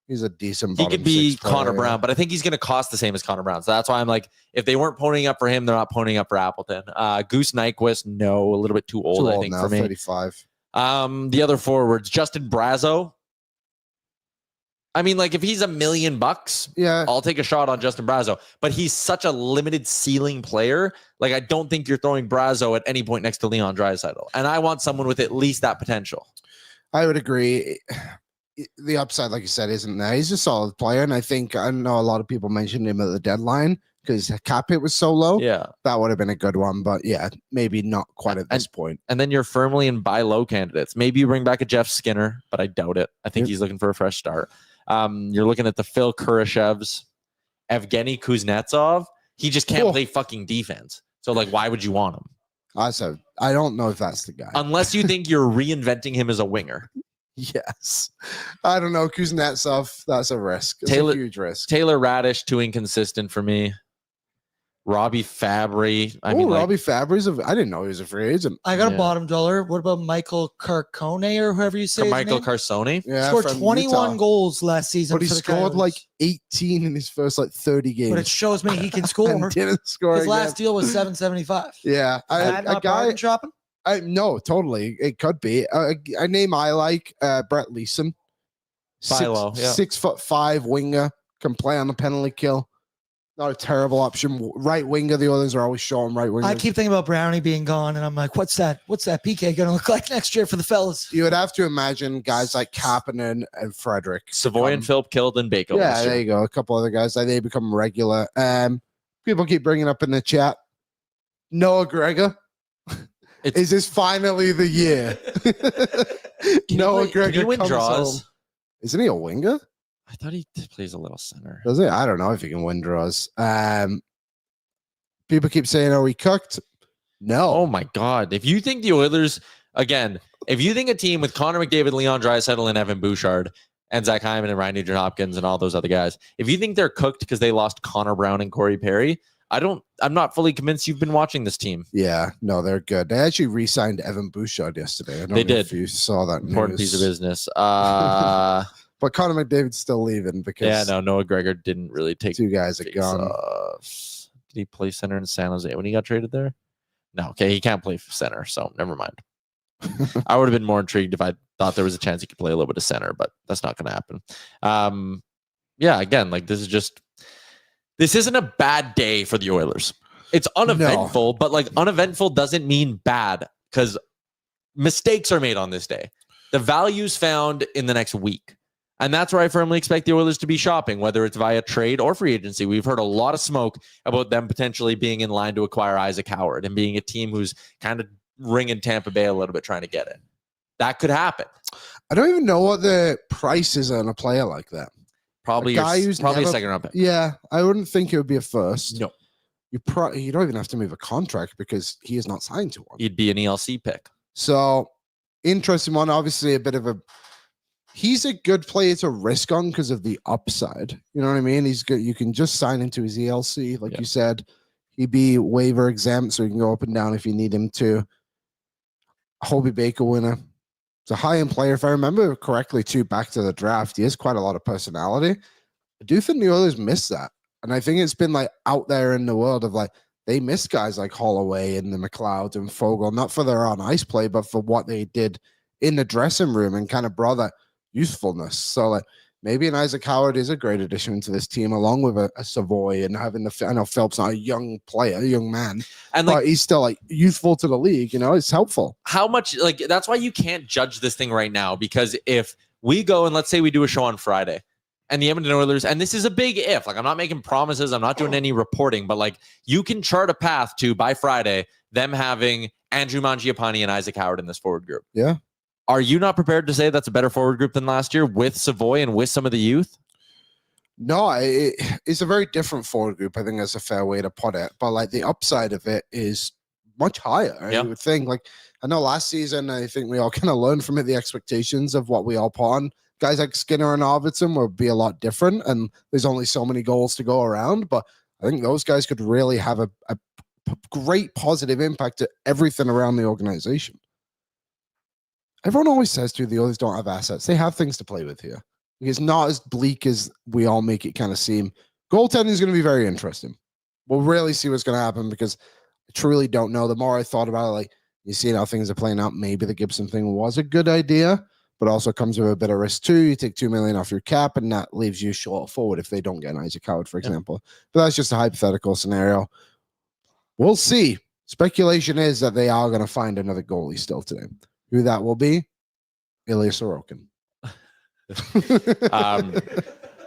Speaker 3: He's a decent.
Speaker 2: He could be Connor Brown, but I think he's going to cost the same as Connor Brown. So that's why I'm like, if they weren't ponying up for him, they're not ponying up for Appleton. Goose Nyquist, no, a little bit too old, I think,
Speaker 3: now,
Speaker 2: for me.
Speaker 3: 35.
Speaker 2: The other forwards, Justin Brazeau. I mean, like, if he's $1 million,
Speaker 3: yeah,
Speaker 2: I'll take a shot on Justin Brazeau. But he's such a limited ceiling player. Like, I don't think you're throwing Brazeau at any point next to Leon Draisaitl. And I want someone with at least that potential.
Speaker 3: I would agree. The upside, like you said, isn't there. He's a solid player. And I know a lot of people mentioned him at the deadline because cap hit was so low.
Speaker 2: Yeah.
Speaker 3: That would have been a good one. But yeah, maybe not quite at this point.
Speaker 2: And then you're firmly in buy low candidates. Maybe you bring back a Jeff Skinner, but I doubt it. I think he's looking for a fresh start. You're looking at the Phil Kurashevs, Evgeny Kuznetsov. He just can't play fucking defense. So, like, why would you want him?
Speaker 3: I don't know if that's the guy.
Speaker 2: Unless you think you're reinventing him as a winger.
Speaker 3: Yes. I don't know. Kuznetsov, that's a risk. It's a huge risk.
Speaker 2: Taylor Radish, too inconsistent for me. Robbie Fabry.
Speaker 3: Robbie Fabry's I didn't know he was a free agent.
Speaker 4: I got a bottom dollar. What about Michael Carcone or whoever you say?
Speaker 2: Michael Carsoni?
Speaker 3: Yeah,
Speaker 4: scored 21 goals last season.
Speaker 3: But he scored like 18 in his first 30 games.
Speaker 4: But it shows me he can score.
Speaker 3: And didn't score.
Speaker 4: His last deal was $775.
Speaker 3: Yeah,
Speaker 4: a guy dropping.
Speaker 3: No, totally. It could be a name I like. Brett Leeson, 6'5" winger, can play on the penalty kill. Not a terrible option. Right winger. The others are always short on right winger.
Speaker 4: I keep thinking about Brownie being gone, and I'm like, what's that PK going to look like next year for the fellas?
Speaker 3: You would have to imagine guys like Kapanen and Frederick.
Speaker 2: Savoy and Philip killed and Bako.
Speaker 3: Yeah, there you go. A couple other guys. They become regular. People keep bringing up in the chat. Noah Gregor. Is this finally the year? Noah Gregor.
Speaker 2: Can he win draws?
Speaker 3: Home. Isn't he a winger?
Speaker 2: I thought he plays a little center.
Speaker 3: Does he? I don't know if he can win draws. People keep saying, are we cooked? No.
Speaker 2: Oh, my God. If you think the Oilers, again, if you think a team with Connor McDavid, Leon Draisaitl, and Evan Bouchard, and Zach Hyman, and Ryan Nugent-Hopkins, and all those other guys, if you think they're cooked because they lost Connor Brown and Corey Perry, I'm not fully convinced you've been watching this team.
Speaker 3: Yeah, no, they're good. They actually re-signed Evan Bouchard yesterday. I don't know if you saw that
Speaker 2: important piece of business.
Speaker 3: But Connor McDavid's still leaving because
Speaker 2: Noah Gregor didn't really take
Speaker 3: 2 guys are gone.
Speaker 2: Did he play center in San Jose when he got traded there? No, okay, he can't play center, so never mind. I would have been more intrigued if I thought there was a chance he could play a little bit of center, but that's not going to happen. Again, like this isn't a bad day for the Oilers. It's uneventful, but like uneventful doesn't mean bad because mistakes are made on this day. The value's found in the next week. And that's where I firmly expect the Oilers to be shopping, whether it's via trade or free agency. We've heard a lot of smoke about them potentially being in line to acquire Isaac Howard and being a team who's kind of ringing Tampa Bay a little bit trying to get it. That could happen.
Speaker 3: I don't even know what the price is on a player like that.
Speaker 2: Probably a second round pick.
Speaker 3: Yeah, I wouldn't think it would be a first.
Speaker 2: No.
Speaker 3: you don't even have to move a contract because he is not signed to one.
Speaker 2: He'd be an ELC pick.
Speaker 3: So interesting one. Obviously, a bit of a. He's a good player to risk on because of the upside. You know what I mean? He's good. You can just sign into his ELC, like you said. He'd be waiver exempt, so he can go up and down if you need him to. Hobie Baker winner. It's a high-end player. If I remember correctly, too, back to the draft, he has quite a lot of personality. I do think the Oilers miss that. And I think it's been like out there in the world of like, they miss guys like Holloway and the McLeod and Fogle, not for their on ice play, but for what they did in the dressing room and kind of brought that usefulness. So like maybe an Isaac Howard is a great addition to this team, along with a Savoy and having I know Phelps not a young player, a young man, and like, but he's still like youthful to the league. You know, it's helpful.
Speaker 2: How much like that's why you can't judge this thing right now, because if we go and let's say we do a show on Friday and the Edmonton Oilers, and this is a big if, like I'm not making promises, I'm not doing any reporting, but like you can chart a path to by Friday them having Andrew Mangiapane and Isaac Howard in this forward group.
Speaker 3: Yeah.
Speaker 2: Are you not prepared to say that's a better forward group than last year with Savoy and with some of the youth?
Speaker 3: No, it's a very different forward group. I think that's a fair way to put it. But like the upside of it is much higher. I would think. Like I know last season, I think we all kind of learned from it the expectations of what we all put on. Guys like Skinner and Arvidsson will be a lot different, and there's only so many goals to go around. But I think those guys could really have a great positive impact to everything around the organization. Everyone always says the Oilers don't have assets. They have things to play with here. It's not as bleak as we all make it kind of seem. Goaltending is going to be very interesting. We'll really see what's going to happen because I truly don't know. The more I thought about it, like you see how things are playing out, maybe the Gibson thing was a good idea, but also comes with a bit of risk too. You take $2 million off your cap, and that leaves you short forward if they don't get an Isaac Howard, for example. But that's just a hypothetical scenario. We'll see. Speculation is that they are going to find another goalie still today. Who that will be? Ilya Sorokin.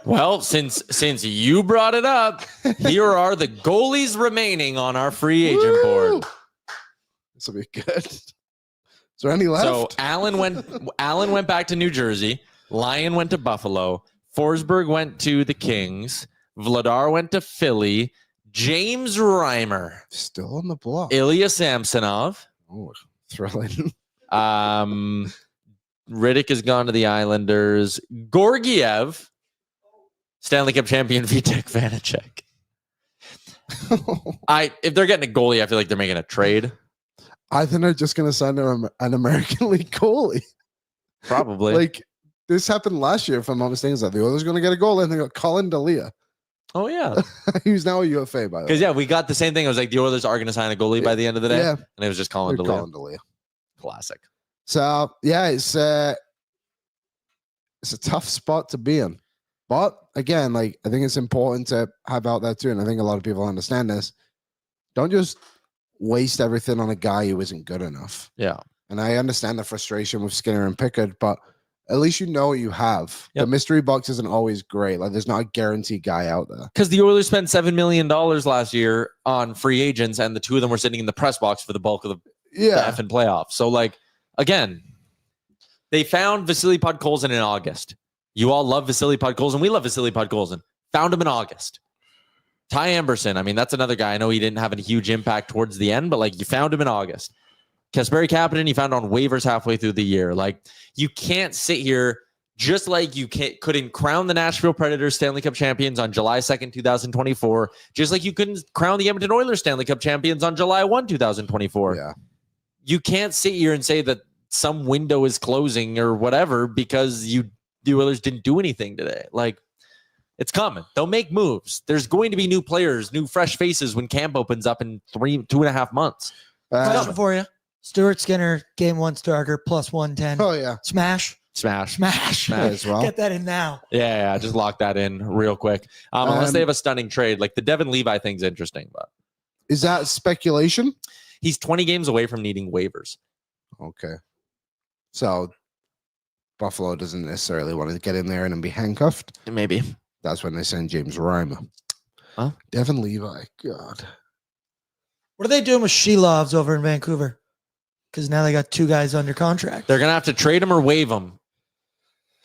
Speaker 2: Well, since you brought it up, here are the goalies remaining on our free agent board.
Speaker 3: This will be good. Is there any left?
Speaker 2: So Allen went back to New Jersey. Lyon went to Buffalo. Forsberg went to the Kings. Vladar went to Philly. James Reimer
Speaker 3: still on the block.
Speaker 2: Ilya Samsonov.
Speaker 3: Oh, thrilling.
Speaker 2: Riddick has gone to the Islanders. Gorgiev, Stanley Cup champion Vitek Vanacek. If they're getting a goalie, I feel like they're making a trade.
Speaker 3: I think they're just going to sign an American League goalie.
Speaker 2: Probably.
Speaker 3: Like this happened last year, if I'm not mistaken. The Oilers going to get a goalie, and they got Colin Delia.
Speaker 2: Oh yeah,
Speaker 3: he's now a UFA by the way.
Speaker 2: Because we got the same thing. It was like the Oilers are going to sign a goalie by the end of the day, and it was just Colin Delia. Classic.
Speaker 3: So yeah, it's a tough spot to be in, but again, like I think it's important to have out there too, and I think a lot of people understand this. Don't just waste everything on a guy who isn't good enough.
Speaker 2: Yeah,
Speaker 3: and I understand the frustration with Skinner and Pickard, but at least you know what you have.
Speaker 2: Yep.
Speaker 3: The mystery box isn't always great. Like there's not a guaranteed guy out there.
Speaker 2: Because the Oilers spent $7 million last year on free agents, and the two of them were sitting in the press box for the bulk of the effing playoffs. So like. Again, they found Vasily Podkolzin in August. You all love Vasily Podkolzin. We love Vasily Podkolzin. Found him in August. Ty Emberson, I mean, that's another guy. I know he didn't have a huge impact towards the end, but like you found him in August. Kasperi Kapanen, you found on waivers halfway through the year. Like you can't sit here just like you couldn't crown the Nashville Predators Stanley Cup champions on July 2nd, 2024, just like you couldn't crown the Edmonton Oilers Stanley Cup champions on July 1, 2024.
Speaker 3: Yeah.
Speaker 2: You can't sit here and say that some window is closing or whatever because the Oilers didn't do anything today. Like, it's coming. They'll make moves. There's going to be new players, new fresh faces when camp opens up in 2.5 months.
Speaker 4: Question for you. Stuart Skinner, game 1 starter, plus 110.
Speaker 3: Oh, yeah.
Speaker 4: Smash.
Speaker 3: As well.
Speaker 4: Get that in now.
Speaker 2: Yeah, just lock that in real quick. Unless they have a stunning trade. Like the Devin Levi thing's interesting. But
Speaker 3: is that speculation?
Speaker 2: He's 20 games away from needing waivers.
Speaker 3: Okay. So Buffalo doesn't necessarily want to get in there and then be handcuffed.
Speaker 2: Maybe.
Speaker 3: That's when they send James Reimer.
Speaker 2: Huh?
Speaker 3: Devin Levi. God.
Speaker 4: What are they doing with Shelovs over in Vancouver? Because now they got 2 guys under contract.
Speaker 2: They're going to have to trade him or waive him.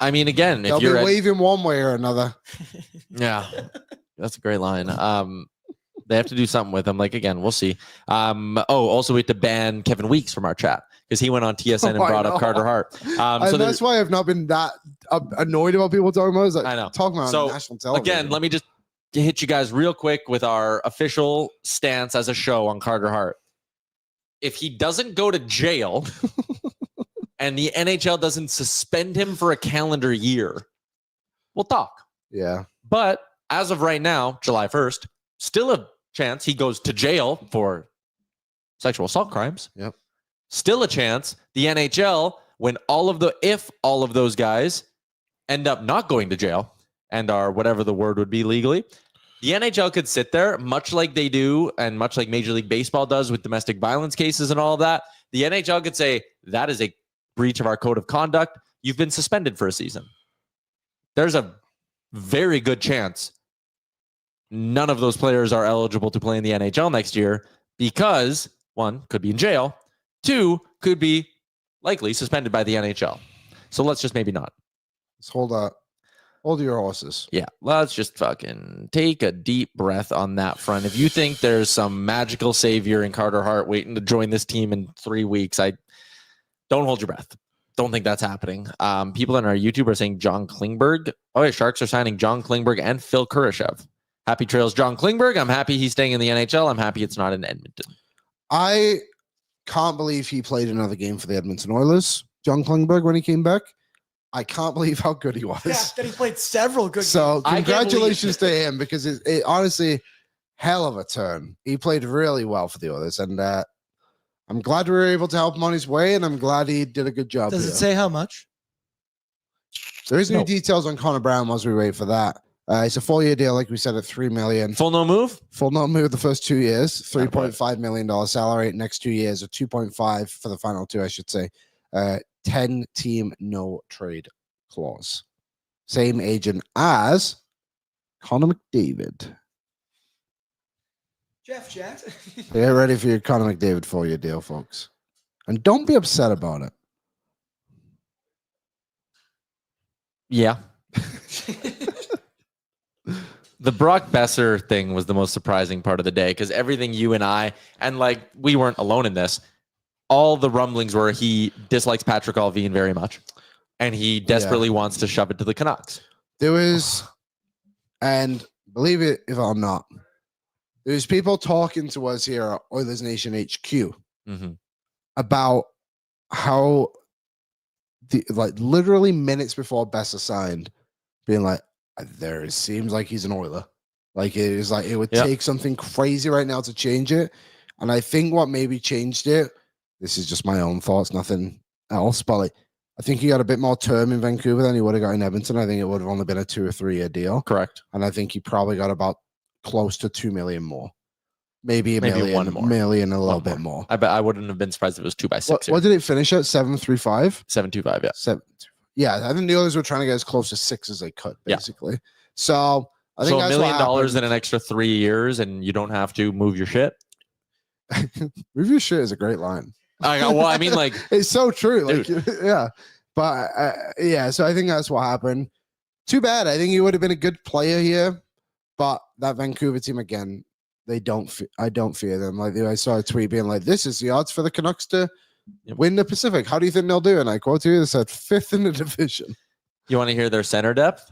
Speaker 2: I mean, again, if you're
Speaker 3: waving one way or another.
Speaker 2: Yeah, that's a great line. They have to do something with him. Like, again, we'll see. Also, we have to ban Kevin Weeks from our chat because he went on TSN and brought up Carter Hart.
Speaker 3: And that's why I've not been that annoyed about people talking about it. It's like,
Speaker 2: I know.
Speaker 3: Talking about national television.
Speaker 2: Again, let me just hit you guys real quick with our official stance as a show on Carter Hart. If he doesn't go to jail and the NHL doesn't suspend him for a calendar year, we'll talk.
Speaker 3: Yeah.
Speaker 2: But as of right now, July 1st, still a chance he goes to jail for sexual assault crimes.
Speaker 3: Yep.
Speaker 2: Still a chance the NHL, if all of those guys end up not going to jail and are whatever the word would be legally, the NHL could sit there, much like they do and much like Major League Baseball does with domestic violence cases and all of that. The NHL could say, that is a breach of our code of conduct. You've been suspended for a season. There's a very good chance none of those players are eligible to play in the NHL next year because, one, could be in jail. Two, could be likely suspended by the NHL. So let's just maybe not.
Speaker 3: Let's hold your horses.
Speaker 2: Yeah, let's just fucking take a deep breath on that front. If you think there's some magical savior in Carter Hart waiting to join this team in 3 weeks, I don't hold your breath. Don't think that's happening. People on our YouTube are saying John Klingberg. Oh, yeah, Sharks are signing John Klingberg and Phil Kurashev. Happy trails, John Klingberg. I'm happy he's staying in the NHL. I'm happy it's not in Edmonton.
Speaker 3: I can't believe he played another game for the Edmonton Oilers, John Klingberg, when he came back. I can't believe how good he was.
Speaker 4: Yeah, that he played several good games.
Speaker 3: So congratulations to him because it honestly, hell of a turn. He played really well for the Oilers, and I'm glad we were able to help him on his way, and I'm glad he did a good job.
Speaker 4: Does it say how much?
Speaker 3: There is no details on Connor Brown as we wait for that. It's a 4-year deal, like we said, at $3 million.
Speaker 2: Full no move?
Speaker 3: Full no move the first 2 years, $3.5 million salary. Next 2 years, or 2.5 for the final two, I should say. 10-team no trade clause. Same agent as Connor McDavid.
Speaker 4: Jeff Jackson.
Speaker 3: Get ready for your Connor McDavid 4-year deal, folks. And don't be upset about it.
Speaker 2: Yeah. The Brock Besser thing was the most surprising part of the day because everything you and I, and like we weren't alone in this, all the rumblings were he dislikes Patrick Allvin very much and he desperately wants to shove it to the Canucks.
Speaker 3: There was, and believe it if I'm not, there's people talking to us here at Oilersnation HQ about how literally minutes before Besser signed, being like, there seems like he's an Oiler. Like it is like it would take something crazy right now to change it. And I think what maybe changed it, this is just my own thoughts, nothing else, but like I think he got a bit more term in Vancouver than he would have got in Edmonton. I think it would have only been a 2 or 3 year deal.
Speaker 2: Correct.
Speaker 3: And I think he probably got about close to 2 million more. Maybe million,
Speaker 2: one more.
Speaker 3: Million, a little bit more.
Speaker 2: I bet I wouldn't have been surprised if it was 2 by 6.
Speaker 3: What did it finish at? 7.35?
Speaker 2: 7.25, yeah.
Speaker 3: 7. Yeah, I think the Oilers were trying to get as close to 6 as they could, basically. Yeah. So I think
Speaker 2: $1 million in an extra 3 years, and you don't have to move your shit.
Speaker 3: Move your shit is a great line.
Speaker 2: I mean, like
Speaker 3: it's so true. Like,
Speaker 2: dude.
Speaker 3: yeah, but so I think that's what happened. Too bad. I think he would have been a good player here, but that Vancouver team again, I don't fear them. Like I saw a tweet being like, "This is the odds for the Canucks to win the Pacific. How do you think they'll do?" And I quote you, they said 5th in the division.
Speaker 2: You want to hear their center depth?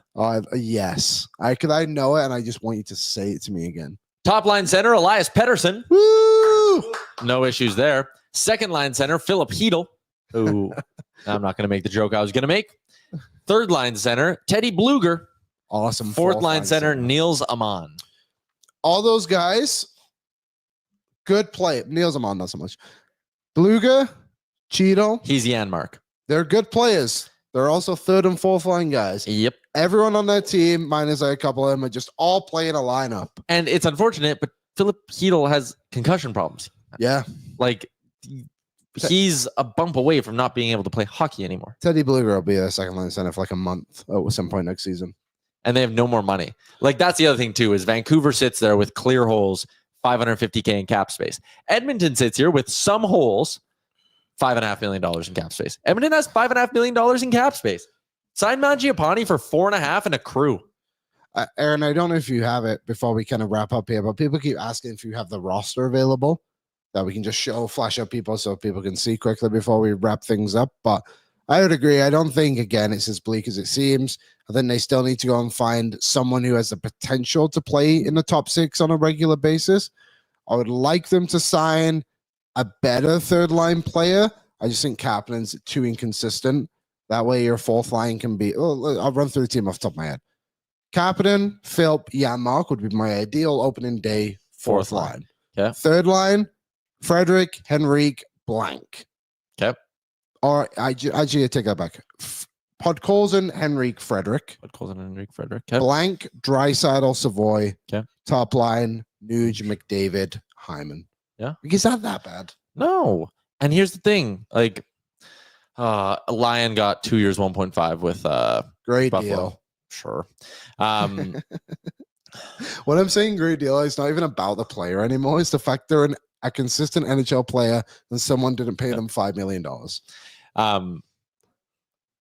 Speaker 3: Yes. I know it, and I just want you to say it to me again.
Speaker 2: Top line center, Elias Pettersson.
Speaker 3: Woo!
Speaker 2: No issues there. Second line center, Philip Hedl, who I'm not going to make the joke I was going to make. Third line center, Teddy Bluger.
Speaker 3: Awesome.
Speaker 2: Fourth line center, Niels Aman.
Speaker 3: All those guys, good play. Niels Aman, not so much. Bluger, Cheeto.
Speaker 2: He's Janmark.
Speaker 3: They're good players. They're also third and fourth line guys.
Speaker 2: Yep.
Speaker 3: Everyone on that team, minus a couple of them, are just all playing a lineup.
Speaker 2: And it's unfortunate, but Philip Hedl has concussion problems.
Speaker 3: Yeah.
Speaker 2: Like, he's a bump away from not being able to play hockey anymore.
Speaker 3: Teddy Bluger will be a second line center for like a month at some point next season.
Speaker 2: And they have no more money. Like, that's the other thing, too, is Vancouver sits there with clear holes, $550K in cap space. Edmonton sits here with some holes, $5.5 million in cap space. Edmonton has $5.5 million in cap space. Sign Mangiapane for $4.5 and a crew.
Speaker 3: Aaron, I don't know if you have it before we kind of wrap up here, but people keep asking if you have the roster available that we can just flash up people so people can see quickly before we wrap things up. But I would agree. I don't think, again, it's as bleak as it seems. I think they still need to go and find someone who has the potential to play in the top 6 on a regular basis. I would like them to sign a better third line player. I just think Kaplan's too inconsistent. That way your fourth line can be, I'll run through the team off the top of my head. Kapanen, Philp, Janmark would be my ideal opening day fourth line.
Speaker 2: Okay.
Speaker 3: Third line, Frederick, Henrique, blank.
Speaker 2: Okay.
Speaker 3: Or I take that back. Podkolzin, Henrique, Frederick.
Speaker 2: Podkolzin, Henrique, Frederick. Okay.
Speaker 3: Blank, Draisaitl, Savoy.
Speaker 2: Okay.
Speaker 3: Top line, Nuge, McDavid, Hyman.
Speaker 2: Yeah.
Speaker 3: Is that bad?
Speaker 2: No. And here's the thing. Like, Lion got 2 years, 1.5 with
Speaker 3: Great
Speaker 2: Buffalo.
Speaker 3: deal.
Speaker 2: Sure.
Speaker 3: What I'm saying, great deal, it's not even about the player anymore. It's the fact they're a consistent NHL player and someone didn't pay them $5 million.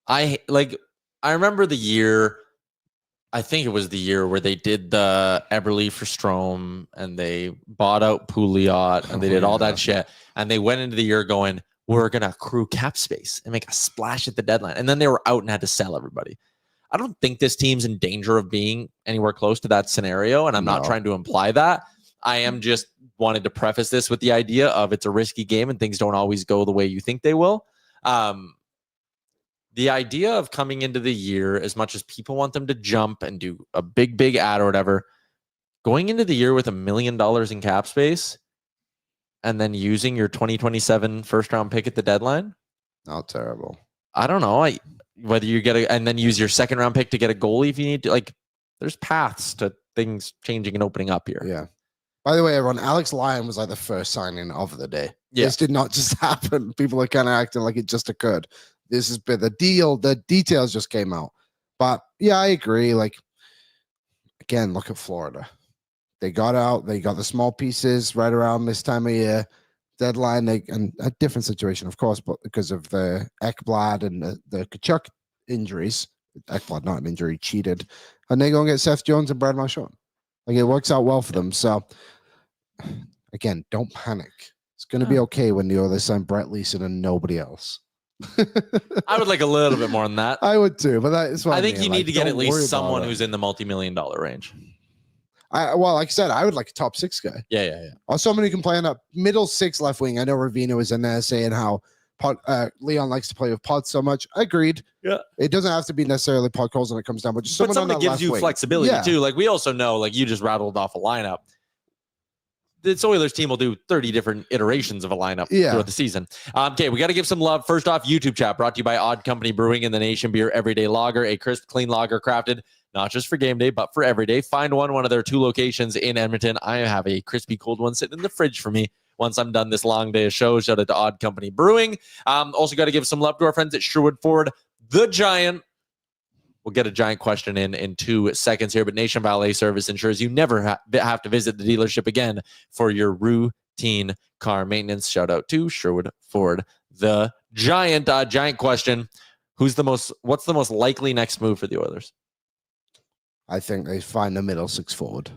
Speaker 2: I remember the year, I think it was the year where they did the Eberle for Strome and they bought out Pouliot and they did all that shit. And they went into the year going, we're going to accrue cap space and make a splash at the deadline. And then they were out and had to sell everybody. I don't think this team's in danger of being anywhere close to that scenario. And I'm not trying to imply that. I am just wanted to preface this with the idea of it's a risky game and things don't always go the way you think they will. The idea of coming into the year, as much as people want them to jump and do a big ad or whatever, going into the year with $1 million in cap space and then using your 2027 first round pick at the deadline.
Speaker 3: Not terrible.
Speaker 2: I don't know. Whether you get and then use your second round pick to get a goalie if you need to, like, there's paths to things changing and opening up here.
Speaker 3: Yeah. By the way, everyone, Alex Lyon was like the first signing of the day.
Speaker 2: Yeah.
Speaker 3: This did not just happen. People are kind of acting like it just occurred. This has been the deal. The details just came out. But yeah, I agree. Like, again, look at Florida. They got out. They got the small pieces right around this time of year. Deadline, and a different situation, of course, but because of the Ekblad and the Kachuk injuries. Ekblad, not an injury, cheated. And they go and get Seth Jones and Brad Marchand. Like, it works out well for them. So, again, don't panic. It's going to be okay when the Oilers sign Brett Leeson and nobody else.
Speaker 2: I would like a little bit more than that.
Speaker 3: I would too, but that is what
Speaker 2: I think you need to get at least someone who's in the multi-million-dollar range.
Speaker 3: Well, like I said, I would like a top 6 guy.
Speaker 2: Yeah.
Speaker 3: Or someone who can play on a middle 6 left wing. I know Ravina was in there saying how Leon likes to play with Pod so much. Agreed. Yeah. It doesn't have to be necessarily Pod calls when it comes down, but just someone
Speaker 2: that gives you
Speaker 3: wing.
Speaker 2: Flexibility too. Like, we also know, like, you just rattled off a lineup. This Oilers team will do 30 different iterations of a lineup throughout the season. Okay, we got to give some love. First off, YouTube chat brought to you by Odd Company Brewing and the Nation Beer Everyday Lager, a crisp, clean lager crafted not just for game day, but for every day. Find one of their 2 locations in Edmonton. I have a crispy cold one sitting in the fridge for me once I'm done this long day of shows. Shout out to Odd Company Brewing. Also got to give some love to our friends at Sherwood Ford, the Giant. We'll get a Giant question in 2 seconds here, but Nation Valet Service ensures you never have to visit the dealership again for your routine car maintenance. Shout out to Sherwood Ford, the Giant. Giant question: what's the most likely next move for the Oilers?
Speaker 3: I think they find the middle 6 forward.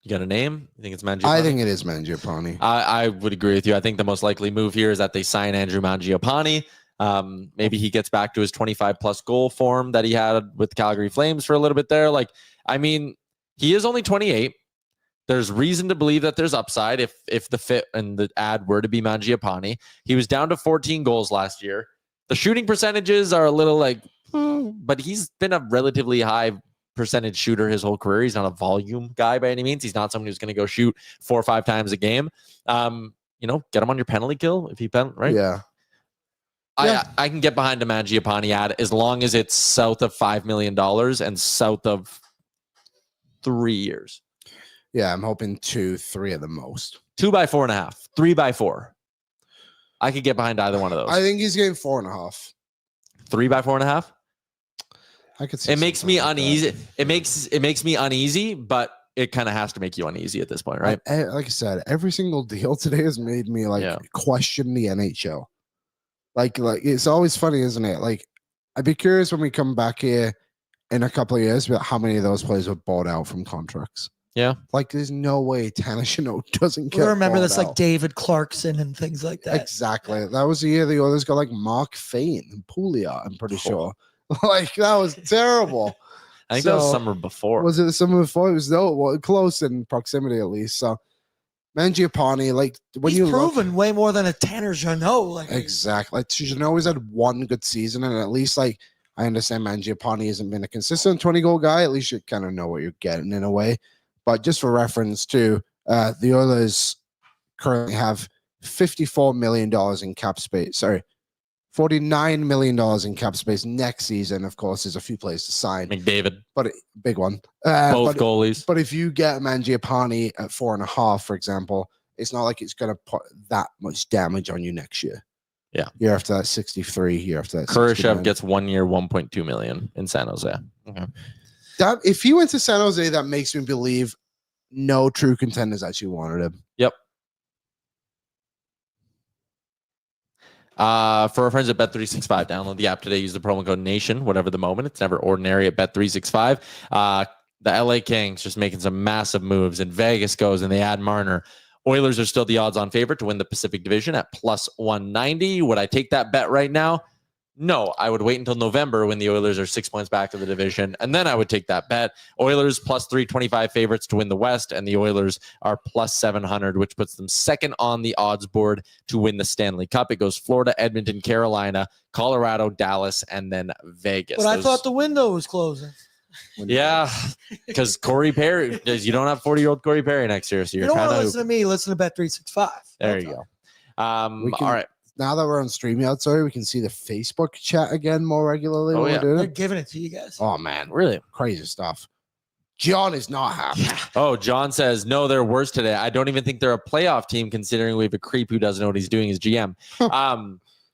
Speaker 2: You got a name? You think it's Mangiapane?
Speaker 3: I think it is Mangiapane.
Speaker 2: I would agree with you. I think the most likely move here is that they sign Andrew Mangiapane. Maybe he gets back to his 25-plus goal form that he had with Calgary Flames for a little bit there. Like, I mean, he is only 28. There's reason to believe that there's upside if the fit and the ad were to be Mangiapane. He was down to 14 goals last year. The shooting percentages are a little like, but he's been a relatively high percentage shooter his whole career. He's not a volume guy by any means. He's not someone who's going to go shoot 4 or 5 times a game. Get him on your penalty kill if he right?
Speaker 3: Yeah.
Speaker 2: I can get behind a Mangiapane ad as long as it's south of $5 million and south of 3 years.
Speaker 3: Yeah, I'm hoping 2, 3 at the most.
Speaker 2: 2 by 4.5, 3 by 4. I could get behind either one of those.
Speaker 3: I think he's getting 4.5.
Speaker 2: 3 by 4.5.
Speaker 3: I could see.
Speaker 2: It makes me uneasy. It makes me uneasy, but it kind of has to make you uneasy at this point, right?
Speaker 3: Like I said, every single deal today has made me question the NHL. Like it's always funny, isn't it? Like, I'd be curious when we come back here in a couple of years, but how many of those players were bought out from contracts?
Speaker 2: Yeah.
Speaker 3: Like, there's no way Tanner Chanot doesn't get
Speaker 4: I remember
Speaker 3: bought
Speaker 4: this
Speaker 3: out.
Speaker 4: like David Clarkson and things like that.
Speaker 3: Exactly. That was the year the Oilers got like Mark Fain and Pouliot, I'm pretty sure. Like, that was terrible.
Speaker 2: I think that was summer before.
Speaker 3: Was it the summer before? It was close in proximity at least. So Mangiapane, like when
Speaker 4: He's
Speaker 3: you
Speaker 4: proven
Speaker 3: look,
Speaker 4: way more than a Tanner Jeannot. Like
Speaker 3: exactly. Like Jeannot always had one good season, and at least like I understand Mangiapane hasn't been a consistent 20-goal guy. At least you kind of know what you're getting in a way. But just for reference too, the Oilers currently have $54 million in cap space. Sorry, $49 million in cap space next season. Of course, there's a few players to sign.
Speaker 2: McDavid.
Speaker 3: But big one.
Speaker 2: Both goalies.
Speaker 3: But if you get Mangiapane at 4.5, for example, it's not like it's going to put that much damage on you next year.
Speaker 2: Yeah.
Speaker 3: Year after that, 63. Year after that,
Speaker 2: Kurashev
Speaker 3: 69.
Speaker 2: gets 1 year, $1.2 million in San Jose. Okay.
Speaker 3: That, if he went to San Jose, that makes me believe no true contenders actually wanted him.
Speaker 2: Yep. For our friends at Bet365, download the app today. Use the promo code NATION, whatever the moment. It's never ordinary at Bet365. The LA Kings just making some massive moves, and Vegas goes and they add Marner. Oilers are still the odds-on favorite to win the Pacific Division at plus 190. Would I take that bet right now? No, I would wait until November when the Oilers are 6 points back of the division, and then I would take that bet. Oilers plus 325 favorites to win the West, and the Oilers are plus 700, which puts them second on the odds board to win the Stanley Cup. It goes Florida, Edmonton, Carolina, Colorado, Dallas, and then Vegas.
Speaker 4: But I thought the window was closing.
Speaker 2: Yeah, because Corey Perry, you don't have 40-year-old Corey Perry next year, so
Speaker 4: You
Speaker 2: you're
Speaker 4: don't want
Speaker 2: kind
Speaker 4: to
Speaker 2: of.
Speaker 4: listen to me. Listen to Bet365.
Speaker 2: There you go. All right.
Speaker 3: Now that we're on StreamYard, sorry, we can see the Facebook chat again more regularly.
Speaker 2: Oh,
Speaker 3: when
Speaker 2: yeah.
Speaker 3: we're doing
Speaker 4: They're
Speaker 3: it.
Speaker 4: giving it to you guys.
Speaker 3: Oh, man.
Speaker 2: Really?
Speaker 3: Crazy stuff. John is not happy.
Speaker 2: Oh, John says, no, they're worse today. I don't even think they're a playoff team considering we have a creep who doesn't know what he's doing as GM.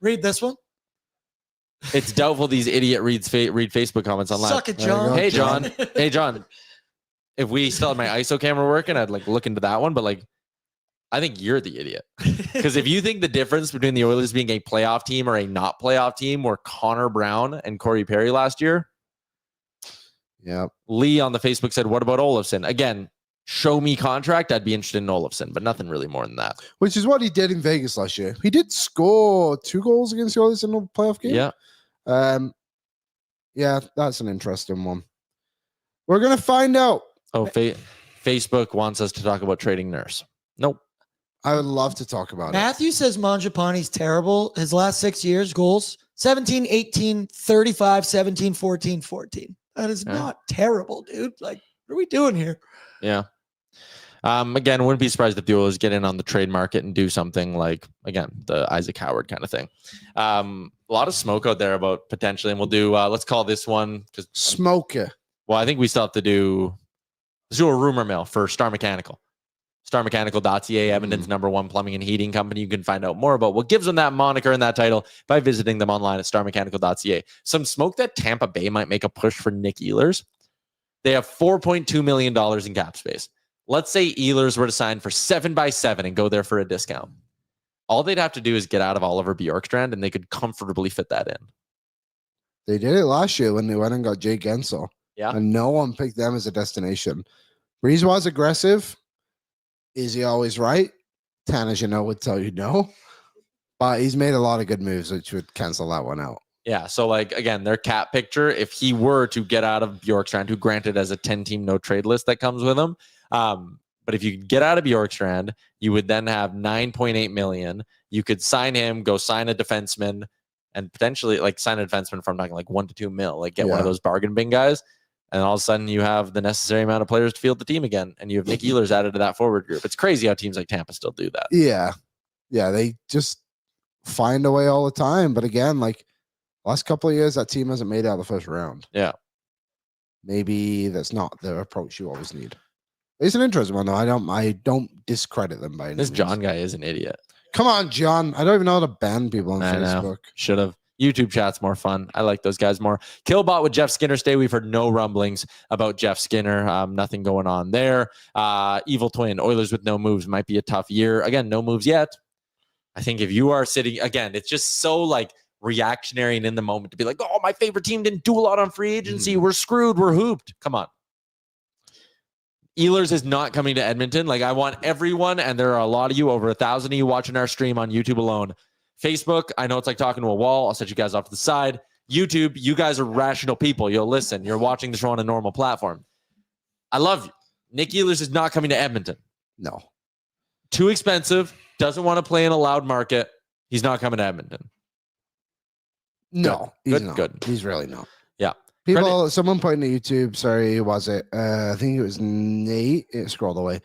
Speaker 4: Read this one.
Speaker 2: It's doubtful these idiot read Facebook comments online.
Speaker 4: Suck it,
Speaker 3: There you
Speaker 4: John.
Speaker 3: go.
Speaker 2: Hey, John. Hey, John. If we still had my ISO camera working, I'd like look into that one. But like, I think you're the idiot. Because if you think the difference between the Oilers being a playoff team or a not playoff team were Connor Brown and Corey Perry last year.
Speaker 3: Yeah.
Speaker 2: Lee on the Facebook said, what about Olofsson? Again, show me contract. I'd be interested in Olofsson, but nothing really more than that.
Speaker 3: Which is what he did in Vegas last year. He did score 2 goals against the Oilers in the playoff game.
Speaker 2: Yeah.
Speaker 3: Yeah, that's an interesting one. We're going to find out.
Speaker 2: Oh, Facebook wants us to talk about trading Nurse. Nope.
Speaker 3: I would love to talk about it.
Speaker 4: Matthew says Mangiapane's terrible. His last 6 years, goals 17, 18, 35, 17, 14, 14. That is not terrible, dude. Like, what are we doing here?
Speaker 2: Yeah. Again, wouldn't be surprised if the Oilers get in on the trade market and do something like, again, the Isaac Howard kind of thing. A lot of smoke out there about potentially, and we'll do, let's call this one.
Speaker 3: Smoker.
Speaker 2: Well, I think we still have to do, let's do a rumor mill for Star Mechanical. StarMechanical.ca, Edmonton's #1 plumbing and heating company. You can find out more about what gives them that moniker and that title by visiting them online at StarMechanical.ca. Some smoke that Tampa Bay might make a push for Nick Ehlers. They have $4.2 million in cap space. Let's say Ehlers were to sign for 7x7 and go there for a discount. All they'd have to do is get out of Oliver Bjorkstrand, and they could comfortably fit that in.
Speaker 3: They did it last year when they went and got Jay Gensel.
Speaker 2: Yeah.
Speaker 3: And no one picked them as a destination. Breeze was aggressive. Is he always right? Tanner Jeannot would tell you no. But he's made a lot of good moves, which would cancel that one out.
Speaker 2: Yeah, so like, again, their cap picture, if he were to get out of Bjorkstrand, who granted as a 10-team no-trade list that comes with him, but if you could get out of Bjorkstrand, you would then have $9.8 million. You could sign him, go sign a defenseman, and potentially like sign a defenseman from like $1 to $2 million, like get one of those bargain bin guys. And all of a sudden you have the necessary amount of players to field the team again. And you have Nick Ehlers added to that forward group. It's crazy how teams like Tampa still do that.
Speaker 3: Yeah. Yeah, they just find a way all the time. But again, like last couple of years, that team hasn't made it out of the first round.
Speaker 2: Yeah.
Speaker 3: Maybe that's not the approach you always need. It's an interesting one, though. I don't discredit them by any
Speaker 2: This
Speaker 3: means.
Speaker 2: John guy is an idiot.
Speaker 3: Come on, John. I don't even know how to ban people on
Speaker 2: I know.
Speaker 3: Facebook.
Speaker 2: Should have. YouTube chat's more fun. I like those guys more. Killbot with Jeff Skinner stay. We've heard no rumblings about Jeff Skinner. Nothing going on there. Evil Twin, Oilers with no moves. Might be a tough year. Again, no moves yet. I think if you are sitting, again, it's just so like reactionary and in the moment to be like, oh, my favorite team didn't do a lot on free agency. We're screwed. We're hooped. Come on. Oilers is not coming to Edmonton. Like, I want everyone, and there are a lot of you, over 1,000 of you watching our stream on YouTube alone. Facebook, I know it's like talking to a wall. I'll set you guys off to the side. YouTube, you guys are rational people. You'll listen. You're watching the show on a normal platform. I love you. Nick Oilers is not coming to Edmonton.
Speaker 3: No.
Speaker 2: Too expensive. Doesn't want to play in a loud market. He's not coming to Edmonton.
Speaker 3: No.
Speaker 2: Good.
Speaker 3: He's not.
Speaker 2: Good.
Speaker 3: He's really not.
Speaker 2: Yeah.
Speaker 3: People, someone put into YouTube, sorry, who was it? I think it was Nate. It scrolled away.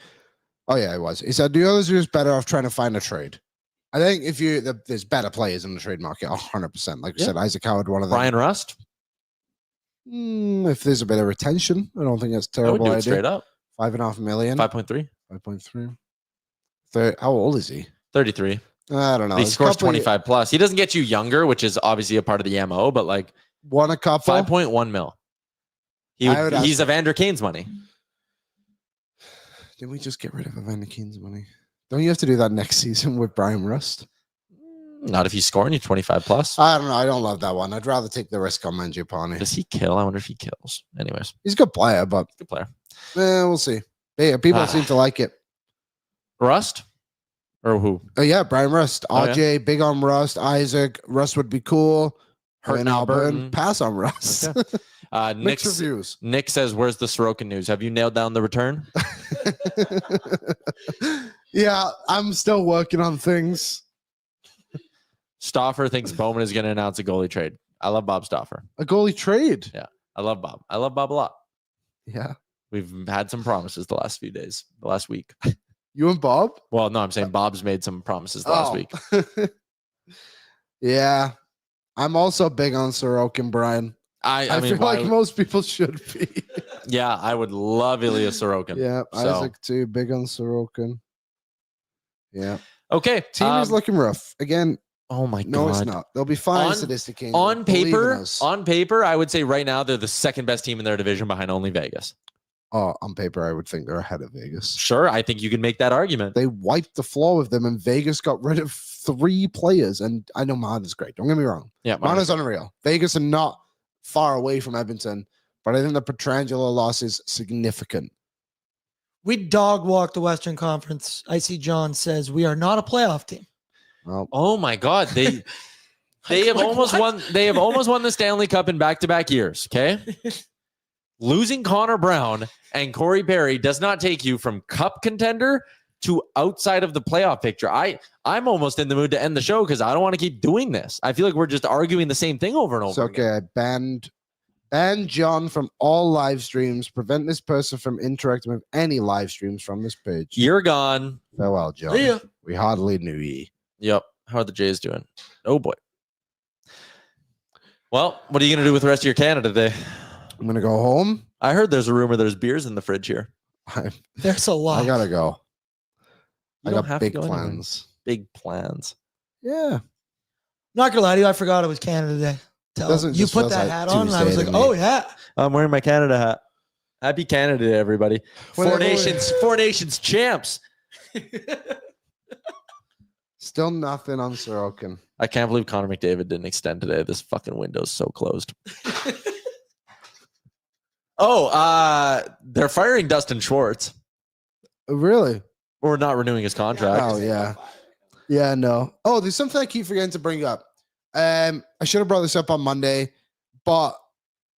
Speaker 3: Oh, yeah, it was. He said, the others are just better off trying to find a trade. I think if there's better players in the trade market, 100%. Like I said, Isaac Howard, one of them.
Speaker 2: Brian Rust?
Speaker 3: If there's a bit of retention, I don't think that's
Speaker 2: I would
Speaker 3: terrible
Speaker 2: do it
Speaker 3: idea.
Speaker 2: straight up.
Speaker 3: 5.5 million.
Speaker 2: 5.3.
Speaker 3: 5.3. How old is he?
Speaker 2: 33.
Speaker 3: I don't know.
Speaker 2: He
Speaker 3: There's a
Speaker 2: scores
Speaker 3: couple-
Speaker 2: 25 plus. He doesn't get you younger, which is obviously a part of the MO, but like
Speaker 3: Won a couple.
Speaker 2: 5.1 mil. He's Evander Kane's money.
Speaker 3: Did we just get rid of Evander Kane's money? Don't you have to do that next season with Brian Rust?
Speaker 2: Not if he's scoring you 25 plus.
Speaker 3: I don't know. I don't love that one. I'd rather take the risk on Mangiapane.
Speaker 2: Does he kill? I wonder if he kills. Anyways,
Speaker 3: He's a good player, but
Speaker 2: good player.
Speaker 3: we'll see. Yeah, people seem to like it.
Speaker 2: Rust? Or who?
Speaker 3: Oh, yeah, Brian Rust.
Speaker 2: Oh, yeah.
Speaker 3: RJ, big on Rust. Isaac, Rust would be cool.
Speaker 2: Hurting
Speaker 3: Alberton, pass on Rust.
Speaker 2: Okay.
Speaker 3: Mixed reviews.
Speaker 2: Nick says, where's the Sorokin news? Have you nailed down the return?
Speaker 3: Yeah, I'm still working on things.
Speaker 2: Stauffer thinks Bowman is going to announce a goalie trade. I love Bob Stauffer.
Speaker 3: A goalie trade.
Speaker 2: Yeah, I love Bob. I love Bob a lot.
Speaker 3: Yeah.
Speaker 2: We've had some promises the last few days, the last week.
Speaker 3: You and Bob?
Speaker 2: Well, no, I'm saying Bob's made some promises the last week.
Speaker 3: Yeah. I'm also big on Sorokin, Brian.
Speaker 2: I mean,
Speaker 3: feel like most people should be.
Speaker 2: Yeah, I would love Ilya Sorokin.
Speaker 3: Yeah,
Speaker 2: So-
Speaker 3: Isaac too. Big on Sorokin. Yeah.
Speaker 2: Okay.
Speaker 3: Team is looking rough. Again,
Speaker 2: oh my God.
Speaker 3: no, it's not. They'll be fine,
Speaker 2: On-
Speaker 3: Sadistic King.
Speaker 2: On
Speaker 3: Believe in
Speaker 2: paper,
Speaker 3: us.
Speaker 2: I would say right now they're the second best team in their division behind only Vegas.
Speaker 3: On paper, I would think they're ahead of Vegas.
Speaker 2: Sure, I think you can make that argument.
Speaker 3: They wiped the floor with them, and Vegas got rid of 3 players. And I know Mana's great. Don't get me wrong.
Speaker 2: Yeah,
Speaker 3: Mana's unreal. Vegas are not far away from Edmonton, but I think the Petrangelo loss is significant.
Speaker 4: We dog walk the Western Conference. I see John says we are not a playoff team.
Speaker 3: Well,
Speaker 2: Oh my God, they have
Speaker 4: Like
Speaker 2: almost
Speaker 4: what?
Speaker 2: won. They have almost won the Stanley Cup in back-to-back years. Okay, losing Connor Brown and Corey Perry does not take you from cup contender to outside of the playoff picture. I'm almost in the mood to end the show because I don't want to keep doing this. I feel like we're just arguing the same thing over and over.
Speaker 3: it's okay. Ban John from all live streams. Prevent this person from interacting with any live streams from this page.
Speaker 2: You're gone.
Speaker 3: Farewell, John.
Speaker 4: See ya.
Speaker 3: We hardly knew ye.
Speaker 2: Yep. How are the Jays doing? Oh boy. Well, what are you going to do with the rest of your Canada today?
Speaker 3: I'm gonna go home.
Speaker 2: I heard there's a rumor there's beers in the fridge here.
Speaker 4: There's a lot.
Speaker 3: I gotta go.
Speaker 2: You
Speaker 3: I
Speaker 2: don't
Speaker 3: got
Speaker 2: have to
Speaker 3: big
Speaker 2: go anywhere.
Speaker 3: plans.
Speaker 2: Big plans.
Speaker 3: Yeah.
Speaker 4: Not gonna lie to you, I forgot it was Canada Day.
Speaker 3: Doesn't
Speaker 4: You
Speaker 3: just
Speaker 4: put
Speaker 3: feels
Speaker 4: that
Speaker 3: like
Speaker 4: hat on, and I was
Speaker 3: Tuesday
Speaker 4: like,
Speaker 3: to me.
Speaker 4: oh yeah.
Speaker 2: I'm wearing my Canada hat. Happy Canada Day, everybody.
Speaker 3: Whatever.
Speaker 2: Four Nations champs.
Speaker 3: Still nothing on Sorokin.
Speaker 2: I can't believe Connor McDavid didn't extend today. This fucking window's so closed. They're firing Dustin Schwartz.
Speaker 3: Really?
Speaker 2: Or not renewing his contract.
Speaker 3: Oh yeah. Yeah, no. Oh, there's something I keep forgetting to bring up. I should have brought this up on Monday, but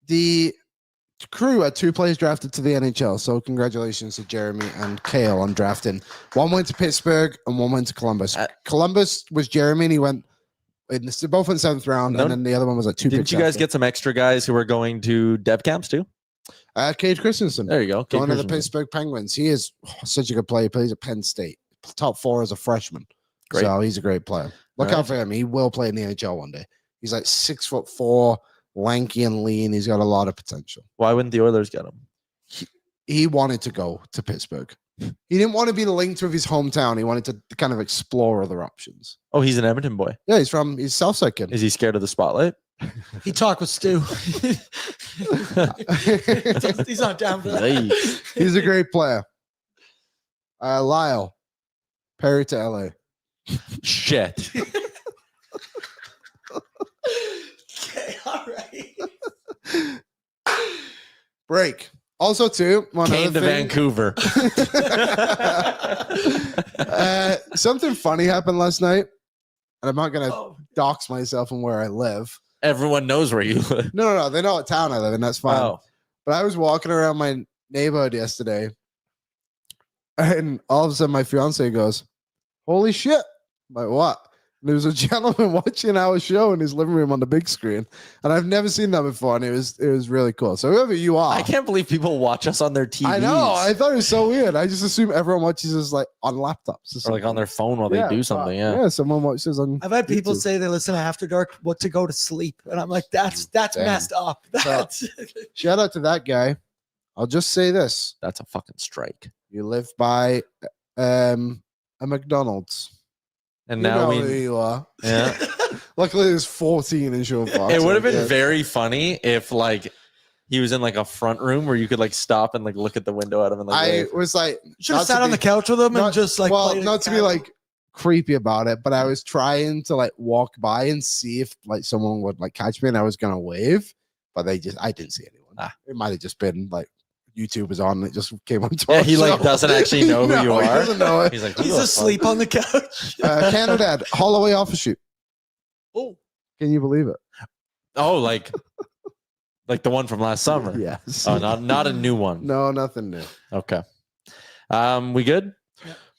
Speaker 3: the Crew had 2 players drafted to the NHL. So congratulations to Jeremy and Kale on drafting. One went to Pittsburgh and one went to Columbus. Columbus was Jeremy, and he went both in the 7th round,
Speaker 2: No,
Speaker 3: and then the other one was like 2
Speaker 2: Didn't
Speaker 3: picks
Speaker 2: you guys
Speaker 3: after.
Speaker 2: get some extra guys who are going to dev camps too?
Speaker 3: Cade Christensen?
Speaker 2: There you go. Kate
Speaker 3: Going to the
Speaker 2: Christensen.
Speaker 3: Pittsburgh Penguins. He is such a good player. He plays at Penn State. Top 4 as a freshman.
Speaker 2: Great.
Speaker 3: So he's a great player. Look
Speaker 2: All
Speaker 3: out for him. He will play in the NHL one day. He's like 6'4", lanky and lean. He's got a lot of potential.
Speaker 2: Why wouldn't the Oilers get him?
Speaker 3: He wanted to go to Pittsburgh. He didn't want to be linked with his hometown. He wanted to kind of explore other options.
Speaker 2: Oh, he's an Edmonton boy.
Speaker 3: Yeah, he's Southside kid.
Speaker 2: Is he scared of the spotlight?
Speaker 4: He talked with Stu. He's not down for that.
Speaker 2: Yikes.
Speaker 3: He's a great player. Lyle, Perry to LA.
Speaker 2: Shit.
Speaker 3: Break. Also, too, one
Speaker 2: Came
Speaker 3: other
Speaker 2: to
Speaker 3: thing.
Speaker 2: Vancouver.
Speaker 3: Something funny happened last night, and I'm not gonna
Speaker 4: Oh.
Speaker 3: dox myself and where I live.
Speaker 2: Everyone knows where you live.
Speaker 3: No. They know what town I live in. That's fine.
Speaker 2: Oh,
Speaker 3: But I was walking around my neighborhood yesterday, and all of a sudden my fiance goes, "Holy shit!" I'm like, what? And there was a gentleman watching our show in his living room on the big screen, and I've never seen that before, and it was really cool. So whoever you are,
Speaker 2: I can't believe people watch us on their TVs.
Speaker 3: I know. I thought it was so weird. I just assume everyone watches us like on laptops
Speaker 2: or like on their phone while they do something. Yeah.
Speaker 3: Someone watches on.
Speaker 4: I've had people
Speaker 3: YouTube.
Speaker 4: say they listen to After Dark what to go to sleep, and I'm like, that's
Speaker 3: Damn.
Speaker 4: messed up. That's
Speaker 3: Shout out to that guy. I'll just say this:
Speaker 2: That's a fucking strike.
Speaker 3: you live by a McDonald's.
Speaker 2: And
Speaker 3: You
Speaker 2: now
Speaker 3: know
Speaker 2: we,
Speaker 3: who you are.
Speaker 2: yeah.
Speaker 3: Luckily, there's 14 in Shore Park.
Speaker 2: It would have
Speaker 3: so
Speaker 2: been
Speaker 3: yeah.
Speaker 2: very funny if like he was in like a front room where you could like stop and like look at the window at him and like
Speaker 3: I
Speaker 2: wave.
Speaker 3: was like,
Speaker 4: should
Speaker 3: not
Speaker 4: have
Speaker 3: to
Speaker 4: sat on
Speaker 3: be-
Speaker 4: the couch with them and just like
Speaker 3: well,
Speaker 4: played
Speaker 3: not to be
Speaker 4: cat.
Speaker 3: like creepy about it, but I was trying to like walk by and see if like someone would like catch me, and I was gonna wave, but I didn't see anyone.
Speaker 2: Ah.
Speaker 3: It might have just been like YouTube was on, and it just came on.
Speaker 2: Yeah, he like doesn't actually know who you
Speaker 3: He
Speaker 2: are.
Speaker 3: doesn't know it.
Speaker 2: He's like, who
Speaker 4: he's
Speaker 2: the
Speaker 4: asleep
Speaker 2: fuck?
Speaker 4: on the couch.
Speaker 3: Canada Holloway offshoot.
Speaker 4: Oh,
Speaker 3: Can you believe it?
Speaker 2: Oh, like the one from last summer.
Speaker 3: Yes.
Speaker 2: Oh, not a new one.
Speaker 3: No, nothing new.
Speaker 2: Okay. We good?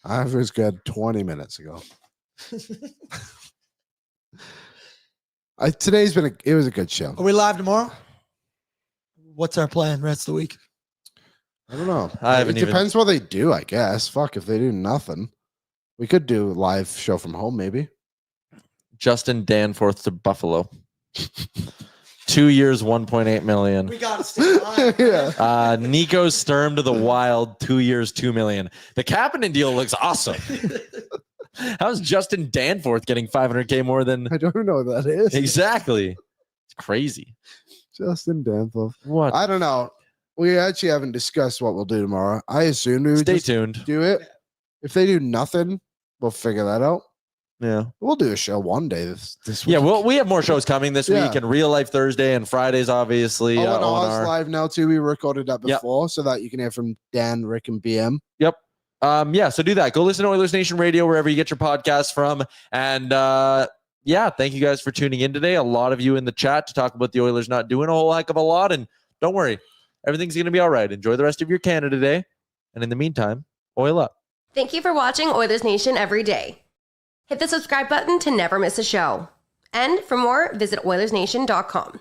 Speaker 3: I was good 20 minutes ago. It was a good show.
Speaker 4: are we live tomorrow? What's our plan rest of the week?
Speaker 3: I don't know.
Speaker 2: I haven't
Speaker 3: It
Speaker 2: even-
Speaker 3: depends what they do, I guess. Fuck, if they do nothing, we could do a live show from home, maybe.
Speaker 2: Justin Danforth to Buffalo. 2 years, 1.8 million.
Speaker 4: We gotta stay live.
Speaker 3: Yeah.
Speaker 2: Nico Sturm to the Wild, 2 years, 2 million. The Kapanen deal looks awesome. How's Justin Danforth getting 500K more than
Speaker 3: I don't know what that is.
Speaker 2: exactly? It's crazy.
Speaker 3: Justin Danforth.
Speaker 2: What?
Speaker 3: I don't know. We actually haven't discussed what we'll do tomorrow. I assume we would
Speaker 2: Stay
Speaker 3: just
Speaker 2: tuned.
Speaker 3: do it. If they do nothing, we'll figure that out.
Speaker 2: Yeah.
Speaker 3: We'll do a show one day this week.
Speaker 2: Yeah, we have more shows coming this
Speaker 3: Yeah.
Speaker 2: week, and Real Life Thursday and Fridays, obviously.
Speaker 3: Oh, and
Speaker 2: on
Speaker 3: ours
Speaker 2: our-
Speaker 3: live now too. We recorded that
Speaker 2: Yep.
Speaker 3: before so that you can hear from Dan, Rick, and BM.
Speaker 2: Yep. Yeah, so do that. Go listen to Oilers Nation Radio wherever you get your podcasts from. And yeah, thank you guys for tuning in today. A lot of you in the chat to talk about the Oilers not doing a whole heck of a lot. And don't worry, everything's going to be all right. Enjoy the rest of your Canada Day. And in the meantime, oil up.
Speaker 1: Thank you for watching Oilers Nation every day. Hit the subscribe button to never miss a show. And for more, visit Oilersnation.com.